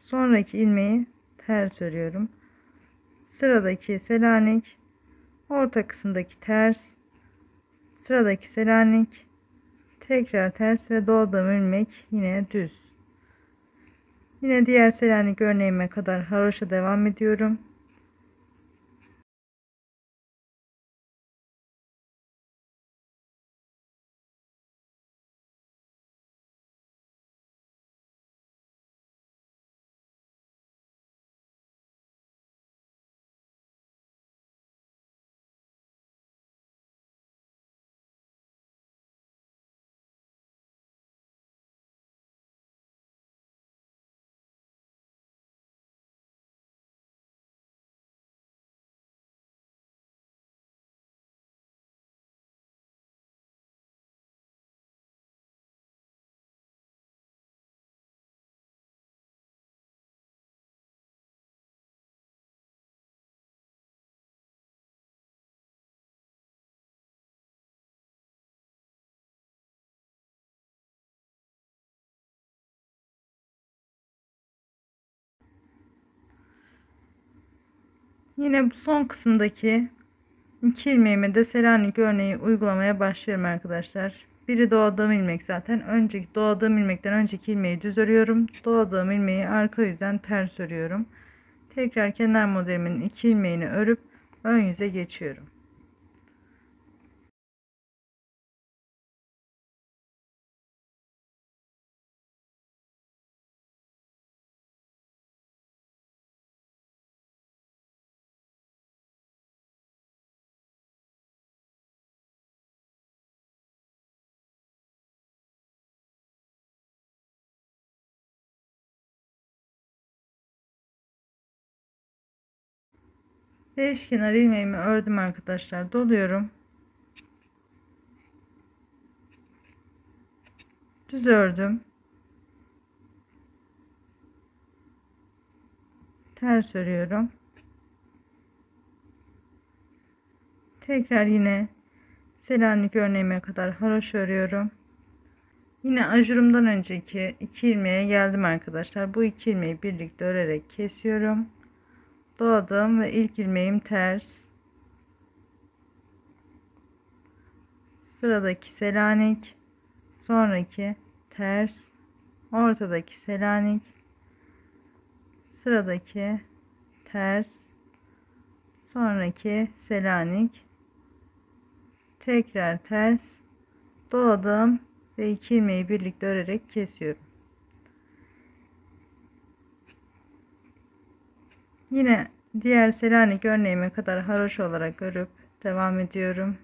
[SPEAKER 1] Sonraki ilmeği ters örüyorum. Sıradaki Selanik, orta kısımdaki ters, sıradaki Selanik, tekrar ters ve doladığım ilmek yine düz. Yine diğer Selanik örneğime kadar haroşa devam ediyorum. Yine bu son kısımdaki 2 ilmeğime de Selanik örneği uygulamaya başlıyorum arkadaşlar. Biri doladığım ilmek zaten. Önceki doladığım ilmekten önceki ilmeği düz örüyorum. Doladığım ilmeği arka yüzden ters örüyorum. Tekrar kenar modelimin 2 ilmeğini örüp ön yüze geçiyorum. Beş kenar ilmeğimi ördüm arkadaşlar. Doluyorum. Düz ördüm. Ters örüyorum. Tekrar yine Selanik örneğime kadar haroşa örüyorum. Yine ajurumdan önceki 2 ilmeğe geldim arkadaşlar. Bu 2 ilmeği birlikte örerek kesiyorum. Doladım ve ilk ilmeğim ters. Sıradaki Selanik, sonraki ters, ortadaki Selanik, sıradaki ters, sonraki Selanik, tekrar ters, doladım ve 2 ilmeği birlikte örerek kesiyorum. Yine diğer Selanik örneğime kadar haroşa olarak örüp devam ediyorum.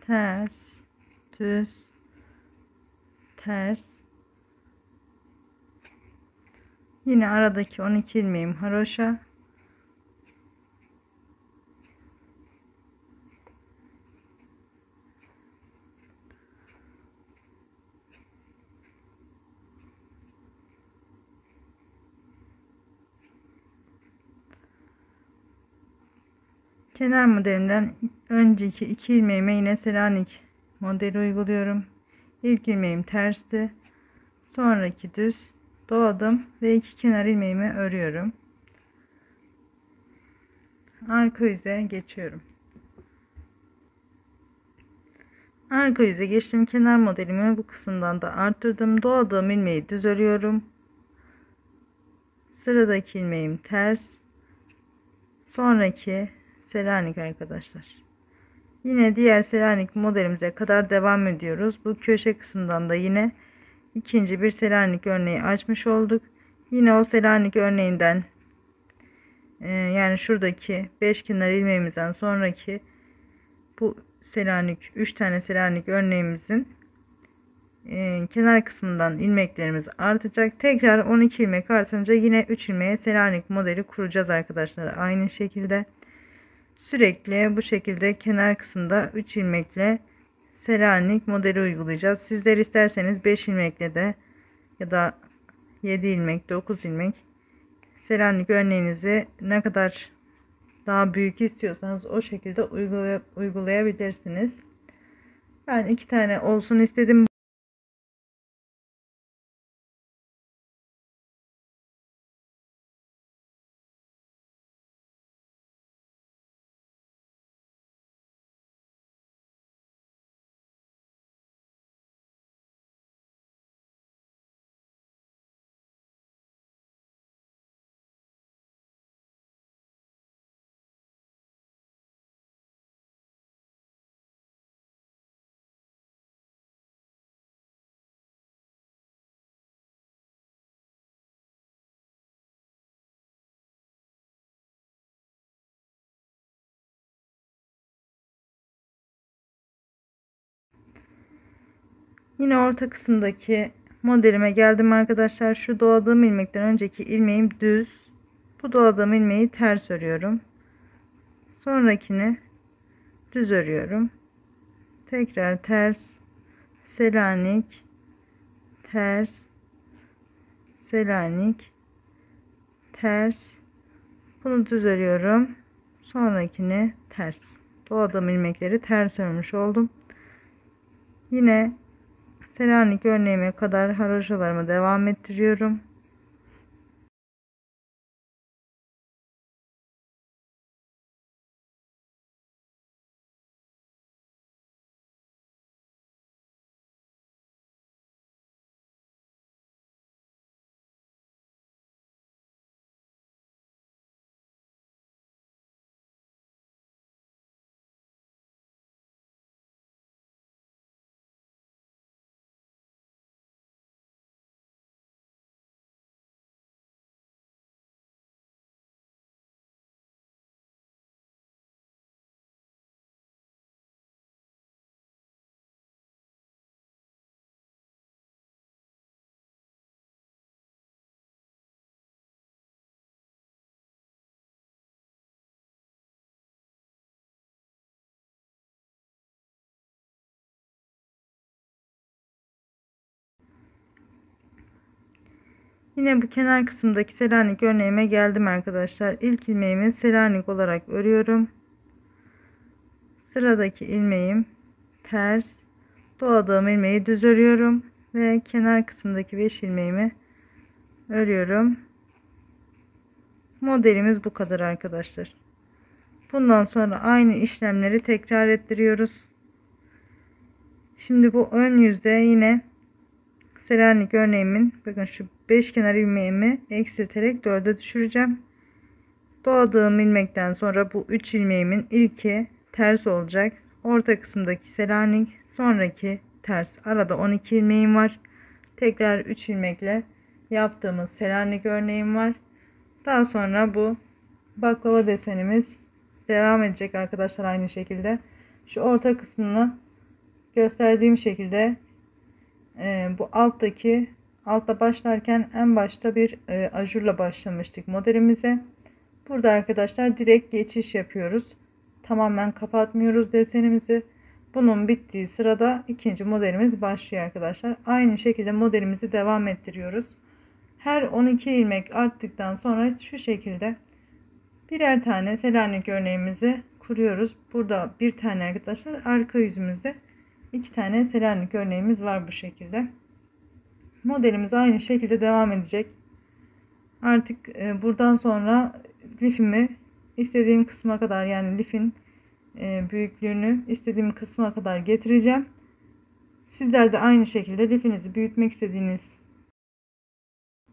[SPEAKER 1] Ters, düz, ters. Yine aradaki 12 ilmeğim haroşa. Kenar modelinden önceki 2 ilmeğime yine Selanik modeli uyguluyorum. İlk ilmeğim tersti. Sonraki düz, doladım ve 2 kenar ilmeğimi örüyorum. Arka yüze geçiyorum. Arka yüze geçtim. Kenar modelimi bu kısımdan da arttırdım. Doladığım ilmeği düz örüyorum. Sıradaki ilmeğim ters. Sonraki Selanik arkadaşlar. Yine diğer Selanik modelimize kadar devam ediyoruz. Bu köşe kısımdan da yine ikinci bir Selanik örneği açmış olduk. Yine o Selanik örneğinden yani şuradaki 5 kenar ilmeğimizden sonraki bu Selanik 3 tane Selanik örneğimizin kenar kısmından ilmeklerimiz artacak. Tekrar 12 ilmek artınca yine 3 ilmeğe Selanik modeli kuracağız arkadaşlar. Aynı şekilde sürekli bu şekilde kenar kısımda 3 ilmekle Selanik modeli uygulayacağız. Sizler isterseniz 5 ilmekle de ya da 7 ilmek, 9 ilmek Selanik örneğinizi ne kadar daha büyük istiyorsanız o şekilde uygulayabilirsiniz. Ben 2 tane olsun istedim. Yine orta kısımdaki modelime geldim arkadaşlar. Şu doladığım ilmekten önceki ilmeğim düz. Bu doladığım ilmeği ters örüyorum. Sonrakini düz örüyorum. Tekrar ters, Selanik, ters, Selanik, ters. Bunu düz örüyorum. Sonrakini ters. Doladığım ilmekleri ters örmüş oldum. Yine Selanik örneğime kadar haroşalarımı devam ettiriyorum. Yine bu kenar kısımdaki Selanik örneğime geldim arkadaşlar. İlk ilmeğimi Selanik olarak örüyorum. Sıradaki ilmeğim ters, doladığım ilmeği düz örüyorum ve kenar kısımdaki 5 ilmeğimi örüyorum. Modelimiz bu kadar arkadaşlar. Bundan sonra aynı işlemleri tekrar ettiriyoruz. Şimdi bu ön yüzde yine Selanik örneğimin, bakın şu 5 kenar ilmeğimi eksilterek 4'e düşüreceğim. Doladığım ilmekten sonra bu 3 ilmeğimin ilki ters olacak. Orta kısımdaki Selanik, sonraki ters. Arada 12 ilmeğim var. Tekrar 3 ilmekle yaptığımız Selanik örneğim var. Daha sonra bu baklava desenimiz devam edecek arkadaşlar, aynı şekilde. Şu orta kısmını gösterdiğim şekilde bu altta başlarken en başta bir ajurla başlamıştık modelimize. Burada arkadaşlar direkt geçiş yapıyoruz. Tamamen kapatmıyoruz desenimizi. Bunun bittiği sırada ikinci modelimiz başlıyor arkadaşlar. Aynı şekilde modelimizi devam ettiriyoruz. Her 12 ilmek arttıktan sonra şu şekilde birer tane Selanik örneğimizi kuruyoruz. Burada bir tane arkadaşlar, arka yüzümüzde 2 tane Selanik örneğimiz var bu şekilde. Modelimiz aynı şekilde devam edecek. Artık buradan sonra lifimi istediğim kısma kadar, yani lifin büyüklüğünü istediğim kısma kadar getireceğim. Sizler de aynı şekilde lifinizi büyütmek istediğiniz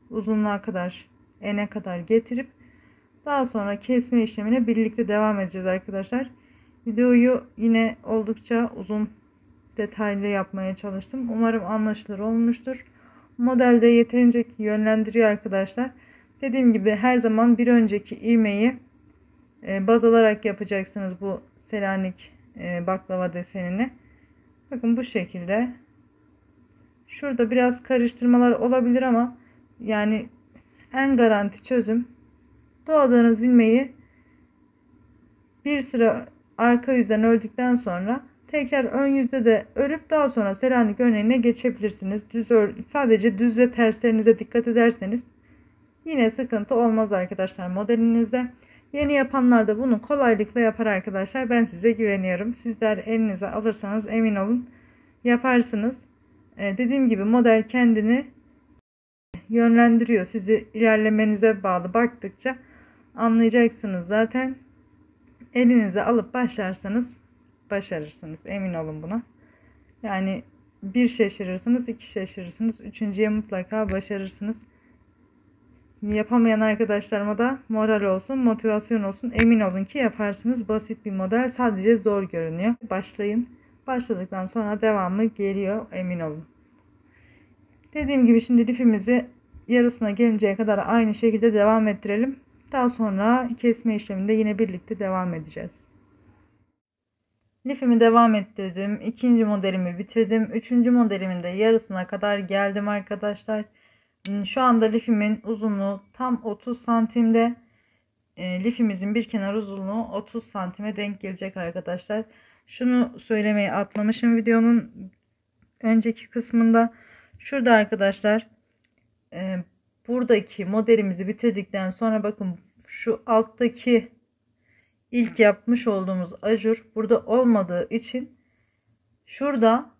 [SPEAKER 1] uzunluğa kadar, ene kadar getirip daha sonra kesme işlemine birlikte devam edeceğiz arkadaşlar. Videoyu yine oldukça uzun, detaylı yapmaya çalıştım. Umarım anlaşılır olmuştur. Modelde yeterince yönlendiriyor arkadaşlar. Dediğim gibi her zaman bir önceki ilmeği baz alarak yapacaksınız bu Selanik baklava desenini. Bakın bu şekilde. Şurada biraz karıştırmalar olabilir ama yani en garanti çözüm, doladığınız ilmeği bir sıra arka yüzden ördükten sonra tekrar ön yüzde de örüp daha sonra Selanik örneğine geçebilirsiniz. Sadece düz ve terslerinize dikkat ederseniz yine sıkıntı olmaz arkadaşlar modelinizde. Yeni yapanlar da bunu kolaylıkla yapar arkadaşlar. Ben size güveniyorum. Sizler elinize alırsanız emin olun yaparsınız. Dediğim gibi model kendini yönlendiriyor. Sizi ilerlemenize bağlı, baktıkça anlayacaksınız zaten. Elinize alıp başlarsanız başarırsınız. Emin olun buna. Yani bir şaşırırsınız, iki şaşırırsınız. Üçüncüye mutlaka başarırsınız. Yapamayan arkadaşlarıma da moral olsun, motivasyon olsun. Emin olun ki yaparsınız. Basit bir model, sadece zor görünüyor. Başlayın. Başladıktan sonra devamı geliyor. Emin olun. Dediğim gibi şimdi lifimizi yarısına gelinceye kadar aynı şekilde devam ettirelim. Daha sonra kesme işleminde yine birlikte devam edeceğiz. Lifimi devam ettirdim. İkinci modelimi bitirdim. Üçüncü modelimin de yarısına kadar geldim arkadaşlar. Şu anda lifimin uzunluğu tam 30 santimde. lifimizin bir kenar uzunluğu 30 santime denk gelecek arkadaşlar. Şunu söylemeyi atlamışım videonun önceki kısmında. Şurada arkadaşlar buradaki modelimizi bitirdikten sonra bakın şu alttaki ilk yapmış olduğumuz ajur burada olmadığı için şurada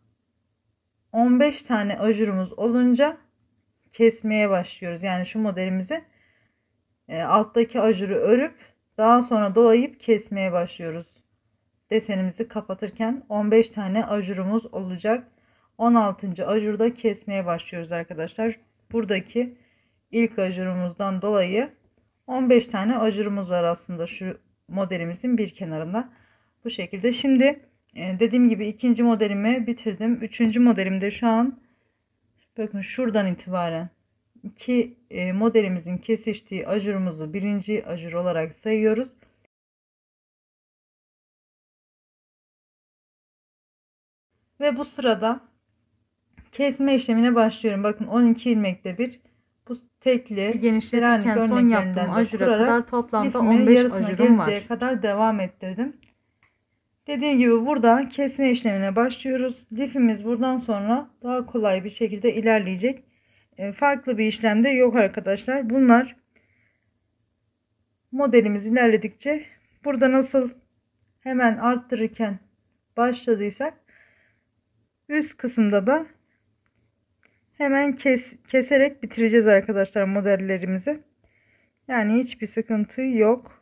[SPEAKER 1] 15 tane ajurumuz olunca kesmeye başlıyoruz. Yani şu modelimizi alttaki ajuru örüp daha sonra dolayıp kesmeye başlıyoruz. Desenimizi kapatırken 15 tane ajurumuz olacak. 16. ajurda kesmeye başlıyoruz arkadaşlar. Buradaki ilk ajurumuzdan dolayı 15 tane ajurumuz var aslında şu modelimizin bir kenarında. Bu şekilde. Şimdi dediğim gibi ikinci modelimi bitirdim. Üçüncü modelimde şu an bakın şuradan itibaren iki modelimizin kesiştiği ajurumuzu birinci ajur olarak sayıyoruz. Ve bu sırada kesme işlemine başlıyorum. Bakın 12 ilmekte bir bu tekli genişletirken son yaptığım ajura kadar toplamda 15 ajurum var. Kadar devam ettirdim. Dediğim gibi burada kesme işlemine başlıyoruz. Lifimiz buradan sonra daha kolay bir şekilde ilerleyecek. Farklı bir işlemde yok arkadaşlar. Bunlar modelimiz ilerledikçe burada nasıl hemen arttırırken başladıysak üst kısımda da hemen keserek bitireceğiz arkadaşlar modellerimizi. Yani hiçbir sıkıntı yok.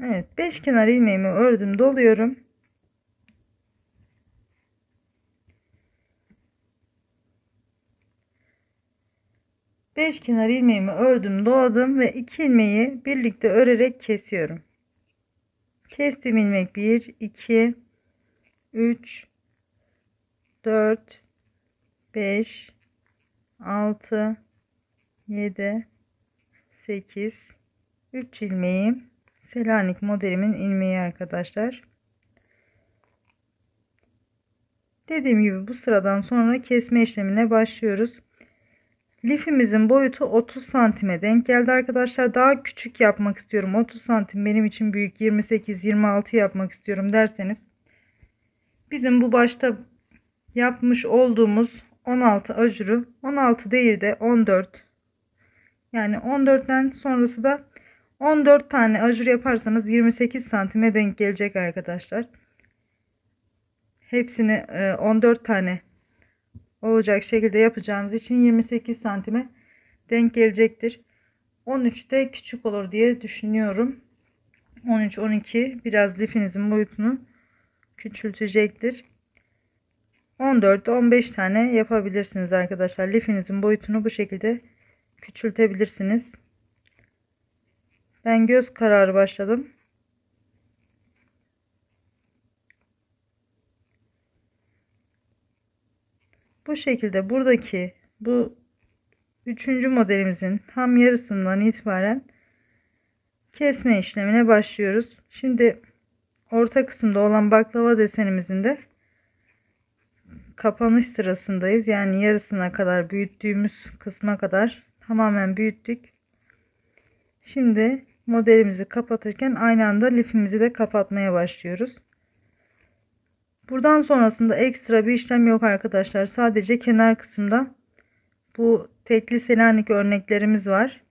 [SPEAKER 1] Evet, 5 kenar ilmeğimi ördüm, doluyorum. Beş kenar ilmeğimi ördüm, doladım ve 2 ilmeği birlikte örerek kesiyorum. Kestim ilmek 1 2 3 4 5 6 7 8 3 ilmeğim Selanik modelimin ilmeği arkadaşlar. Dediğim gibi bu sıradan sonra kesme işlemine başlıyoruz. Lifimizin boyutu 30 santime denk geldi arkadaşlar. Daha küçük yapmak istiyorum. 30 santim benim için büyük. 28-26 yapmak istiyorum derseniz bizim bu başta yapmış olduğumuz 16 ajuru 16 değil de 14, yani 14'ten sonrası da 14 tane ajur yaparsanız 28 santime denk gelecek arkadaşlar. Hepsini 14 tane olacak şekilde yapacağınız için 28 santime denk gelecektir. 13 de küçük olur diye düşünüyorum. 13-12 biraz lifinizin boyutunu küçültecektir. 14-15 tane yapabilirsiniz arkadaşlar. Lifinizin boyutunu bu şekilde küçültebilirsiniz. Ben göz kararı başladım. Bu şekilde buradaki bu üçüncü modelimizin tam yarısından itibaren kesme işlemine başlıyoruz. Şimdi orta kısımda olan baklava desenimizin de kapanış sırasındayız. Yani yarısına kadar büyüttüğümüz kısma kadar tamamen büyüttük. Şimdi modelimizi kapatırken aynı anda lifimizi de kapatmaya başlıyoruz. Buradan sonrasında ekstra bir işlem yok arkadaşlar. Sadece kenar kısımda bu tekli Selanik örneklerimiz var.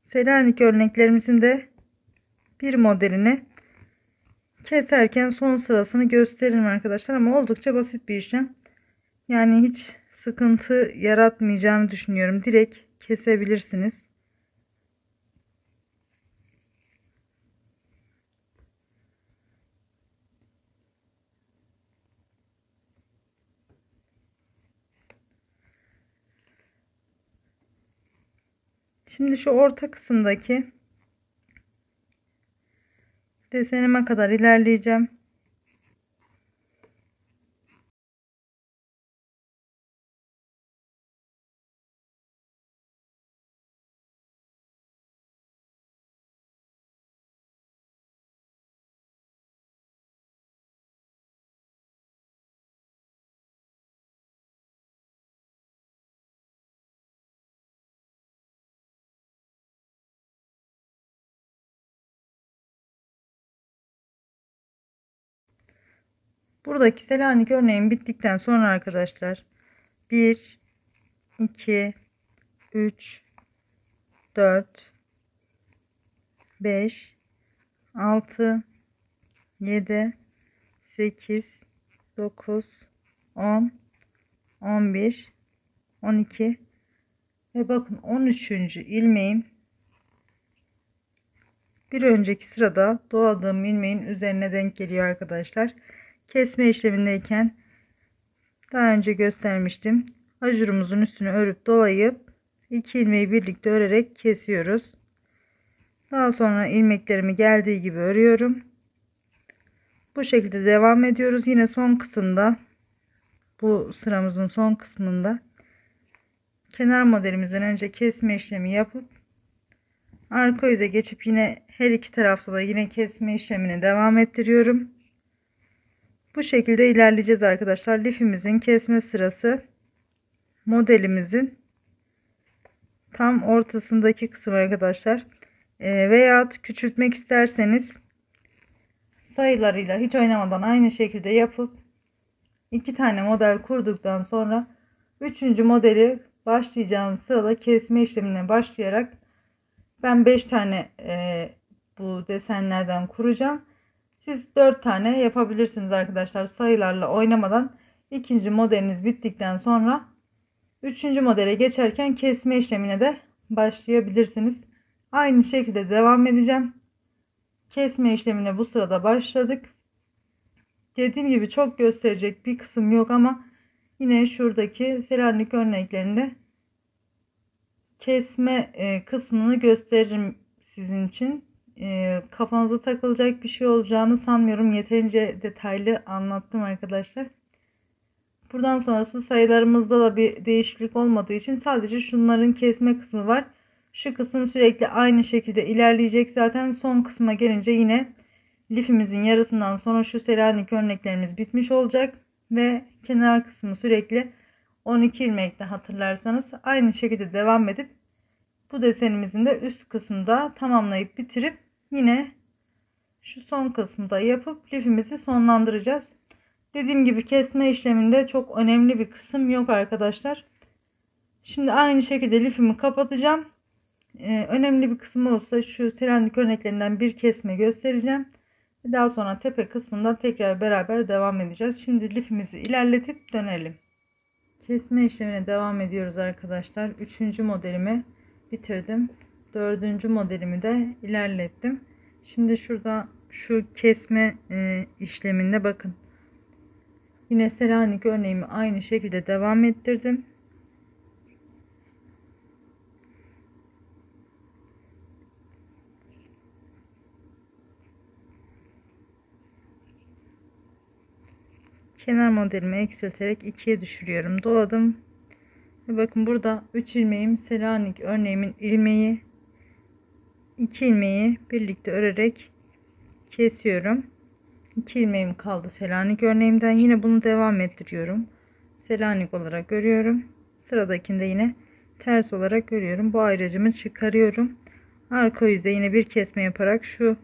[SPEAKER 1] Selanik örneklerimizin de bir modelini keserken son sırasını gösteririm arkadaşlar, ama oldukça basit bir işlem. Yani hiç sıkıntı yaratmayacağını düşünüyorum. Direkt kesebilirsiniz. Şimdi şu orta kısımdaki desenime kadar ilerleyeceğim. Buradaki Selanik örneğim bittikten sonra arkadaşlar 1, 2, 3, 4, 5, 6, 7, 8, 9, 10, 11, 12 ve bakın 13. ilmeğim bir önceki sırada doladığım ilmeğin üzerine denk geliyor arkadaşlar. Kesme işlemindeyken daha önce göstermiştim. Ajurumuzun üstünü örüp dolayıp 2 ilmeği birlikte örerek kesiyoruz. Daha sonra ilmeklerimi geldiği gibi örüyorum. Bu şekilde devam ediyoruz. Yine son kısımda, bu sıramızın son kısmında kenar modelimizden önce kesme işlemi yapıp arka yüze geçip yine her iki tarafta da yine kesme işlemini devam ettiriyorum. Bu şekilde ilerleyeceğiz arkadaşlar. Lifimizin kesme sırası modelimizin tam ortasındaki kısım arkadaşlar. Veya küçültmek isterseniz sayılarıyla hiç oynamadan aynı şekilde yapıp 2 tane model kurduktan sonra 3. modeli başlayacağımız sırada kesme işlemine başlayarak ben 5 tane bu desenlerden kuracağım. Siz 4 tane yapabilirsiniz arkadaşlar, sayılarla oynamadan. İkinci modeliniz bittikten sonra 3. modele geçerken kesme işlemine de başlayabilirsiniz. Aynı şekilde devam edeceğim. Kesme işlemine bu sırada başladık. Dediğim gibi çok gösterecek bir kısım yok ama yine şuradaki Selanik örneklerinde kesme kısmını gösteririm sizin için. Kafanıza takılacak bir şey olacağını sanmıyorum. Yeterince detaylı anlattım arkadaşlar. Buradan sonrası sayılarımızda da bir değişiklik olmadığı için sadece şunların kesme kısmı var. Şu kısım sürekli aynı şekilde ilerleyecek. Zaten son kısma gelince yine lifimizin yarısından sonra şu Selanik örneklerimiz bitmiş olacak. Ve kenar kısmı sürekli 12 ilmekle hatırlarsanız aynı şekilde devam edip bu desenimizin de üst kısmında tamamlayıp bitirip yine şu son kısmı yapıp lifimizi sonlandıracağız. Dediğim gibi kesme işleminde çok önemli bir kısım yok arkadaşlar. Şimdi aynı şekilde lifimi kapatacağım. Önemli bir kısım olursa şu Selanik örneklerinden bir kesme göstereceğim. Daha sonra tepe kısmından tekrar beraber devam edeceğiz. Şimdi lifimizi ilerletip dönelim. Kesme işlemine devam ediyoruz arkadaşlar. 3. modelimi bitirdim. 4. modelimi de ilerlettim. Şimdi şurada şu kesme işleminde bakın. Yine Selanik örneğimi aynı şekilde devam ettirdim. Kenar modelimi eksilterek 2'ye düşürüyorum. Doladım. Ve bakın burada 3 ilmeğim Selanik örneğimin ilmeği, 2 ilmeği birlikte örerek kesiyorum. 2 ilmeğim kaldı Selanik örneğimden. Yine bunu devam ettiriyorum. Selanik olarak örüyorum. Sıradakinde yine ters olarak örüyorum. Bu ayracımı çıkarıyorum. Arka yüze yine bir kesme yaparak şu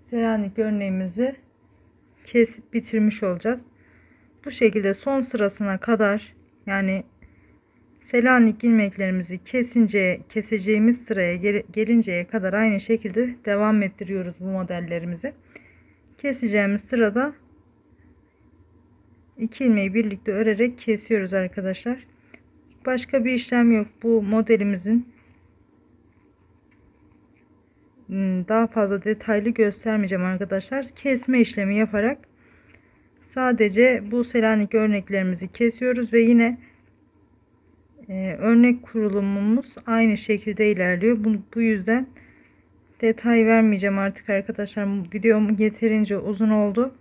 [SPEAKER 1] Selanik örneğimizi kesip bitirmiş olacağız. Bu şekilde son sırasına kadar, yani Selanik ilmeklerimizi keseceğimiz sıraya gelinceye kadar aynı şekilde devam ettiriyoruz bu modellerimizi. Keseceğimiz sırada 2 ilmeği birlikte örerek kesiyoruz arkadaşlar. Başka bir işlem yok. Bu modelimizin daha fazla detaylı göstermeyeceğim arkadaşlar. Kesme işlemi yaparak sadece bu Selanik örneklerimizi kesiyoruz ve yine örnek kurulumumuz aynı şekilde ilerliyor. Bu yüzden detay vermeyeceğim artık arkadaşlar. Videom yeterince uzun oldu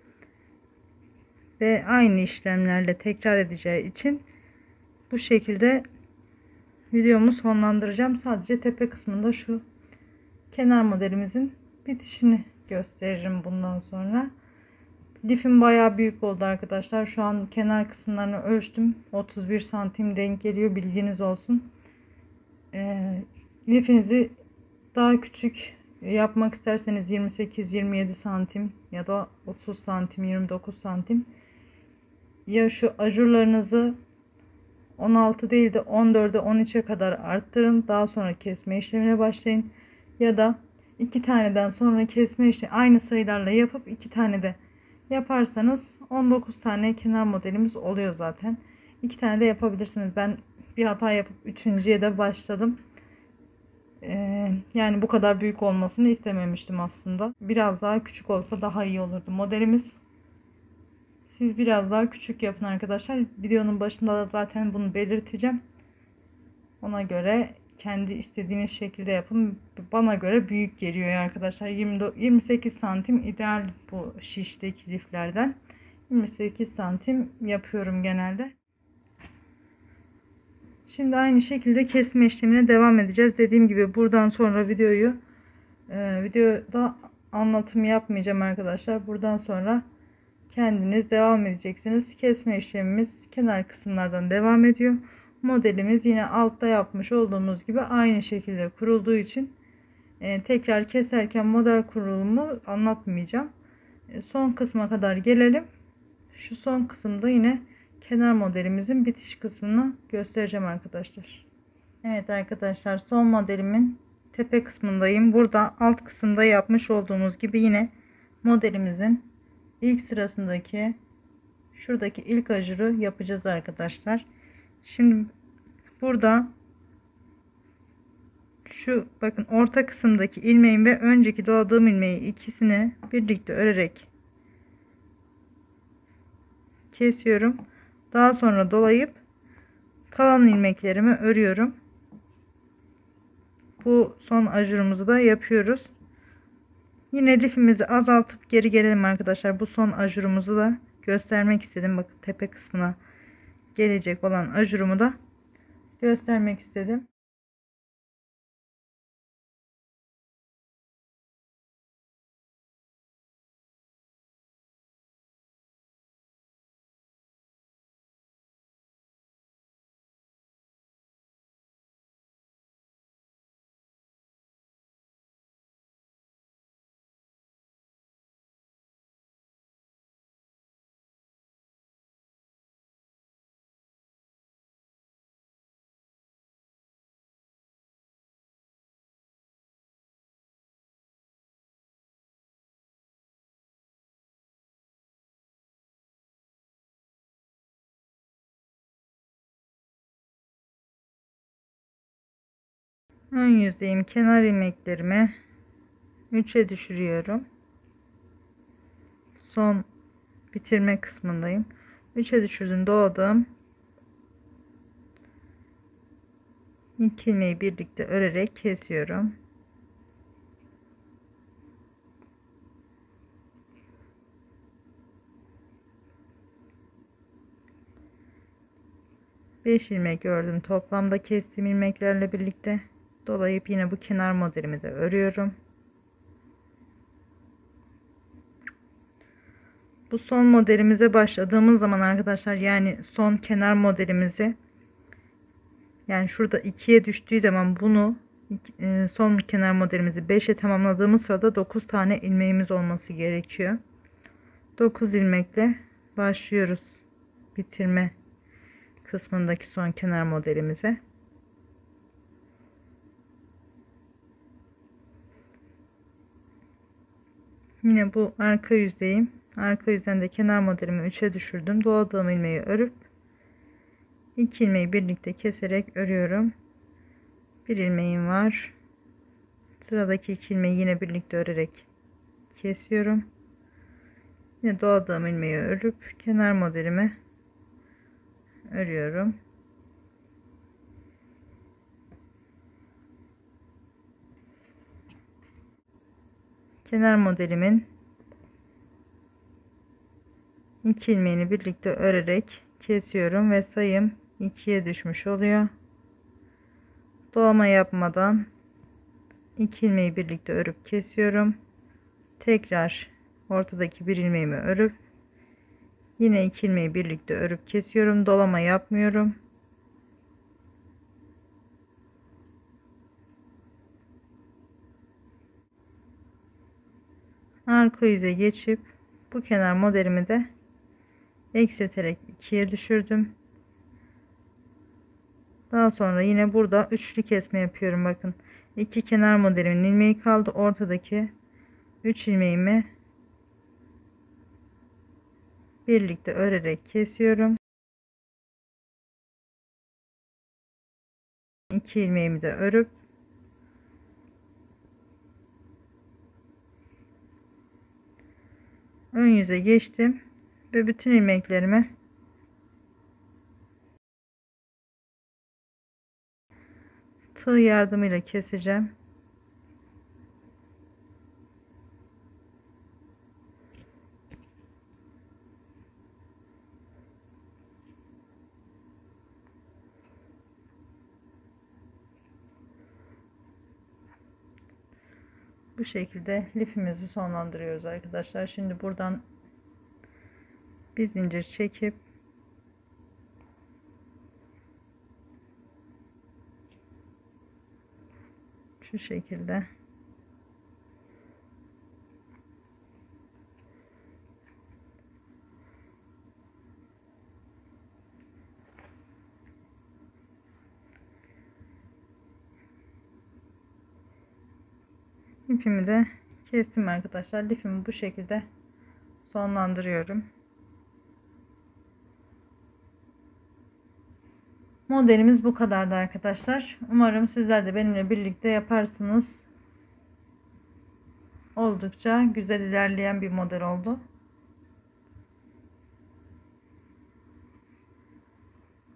[SPEAKER 1] ve aynı işlemlerle tekrar edeceği için bu şekilde videomu sonlandıracağım. Sadece tepe kısmında şu kenar modelimizin bitişini gösteririm bundan sonra. Lifim bayağı büyük oldu arkadaşlar. Şu an kenar kısımlarını ölçtüm. 31 santim denk geliyor. Bilginiz olsun. Lifinizi daha küçük yapmak isterseniz 28-27 santim ya da 30 santim, 29 santim, ya şu ajurlarınızı 16 değil de 14'e 13'e kadar arttırın. Daha sonra kesme işlemine başlayın. Ya da iki taneden sonra kesme işlemi aynı sayılarla yapıp iki tane de yaparsanız 19 tane kenar modelimiz oluyor zaten. İki tane de yapabilirsiniz. Ben bir hata yapıp üçüncüye de başladım. Yani bu kadar büyük olmasını istememiştim aslında. Biraz daha küçük olsa daha iyi olurdu modelimiz. Siz biraz daha küçük yapın arkadaşlar. Videonun başında da zaten bunu belirteceğim. Ona göre kendi istediğiniz şekilde yapın. Bana göre büyük geliyor arkadaşlar. 28 santim ideal bu şişteki liflerden. 28 santim yapıyorum genelde. Şimdi aynı şekilde kesme işlemine devam edeceğiz. Dediğim gibi buradan sonra videoda anlatım yapmayacağım arkadaşlar. Buradan sonra kendiniz devam edeceksiniz. Kesme işlemimiz kenar kısımlardan devam ediyor. Modelimiz yine altta yapmış olduğumuz gibi aynı şekilde kurulduğu için tekrar keserken model kurulumu anlatmayacağım. Son kısma kadar gelelim. Şu son kısımda yine kenar modelimizin bitiş kısmını göstereceğim arkadaşlar. Evet arkadaşlar, son modelimin tepe kısmındayım. Burada alt kısımda yapmış olduğumuz gibi yine modelimizin ilk sırasındaki şuradaki ilk ajuru yapacağız arkadaşlar. Şimdi burada şu bakın orta kısımdaki ilmeğim ve önceki doladığım ilmeği ikisini birlikte örerek kesiyorum. Daha sonra dolayıp kalan ilmeklerimi örüyorum. Bu son ajurumuzu da yapıyoruz. Yine lifimizi azaltıp geri gelelim arkadaşlar. Bu son ajurumuzu da göstermek istedim. Bakın tepe kısmına gelecek olan ajurumu da göstermek istedim. Ön yüzeyim kenar ilmeklerimi 3'e düşürüyorum. Son bitirme kısmındayım. 3'e düşürdüm, doladım. 2 ilmeği birlikte örerek kesiyorum. Beş ilmek ördüm toplamda kestiğim ilmeklerle birlikte. Dolayıp yine bu kenar modelimi de örüyorum. Bu son modelimize başladığımız zaman arkadaşlar, yani son kenar modelimizi, yani şurada 2'ye düştüğü zaman bunu son kenar modelimizi 5'e tamamladığımız sırada 9 tane ilmeğimiz olması gerekiyor. 9 ilmekle başlıyoruz bitirme kısmındaki son kenar modelimize. Yine bu arka yüzdeyim. Arka yüzden de kenar modelimi 3'e düşürdüm. Doladığım ilmeği örüp 2 ilmeği birlikte keserek örüyorum. Bir ilmeğim var. Sıradaki 2 ilmeği yine birlikte örerek kesiyorum. Yine doladığım ilmeği örüp kenar modelimi örüyorum. Kenar modelimin 2 ilmeğini birlikte örerek kesiyorum ve sayım 2'ye düşmüş oluyor. Dolama yapmadan 2 ilmeği birlikte örüp kesiyorum. Tekrar ortadaki bir ilmeğimi örüp yine 2 ilmeği birlikte örüp kesiyorum. Dolama yapmıyorum. arka yüze geçip bu kenar modelimi de eksilterek 2'ye düşürdüm. Daha sonra yine burada üçlü kesme yapıyorum. Bakın 2 kenar modelimin ilmeği kaldı. Ortadaki 3 ilmeğimi birlikte örerek kesiyorum. 2 ilmeğimi de örüp ön yüze geçtim ve bütün ilmeklerimi tığ yardımıyla keseceğim. Bu şekilde lifimizi sonlandırıyoruz arkadaşlar. Şimdi buradan bir zincir çekip şu şekilde ipimi de kestim arkadaşlar. Lifimi bu şekilde sonlandırıyorum. Modelimiz bu kadardı arkadaşlar. Umarım sizler de benimle birlikte yaparsınız. Oldukça güzel ilerleyen bir model oldu.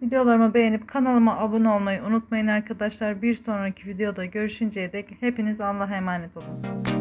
[SPEAKER 1] Videolarımı beğenip kanalıma abone olmayı unutmayın arkadaşlar. Bir sonraki videoda görüşünceye dek hepiniz Allah'a emanet olun.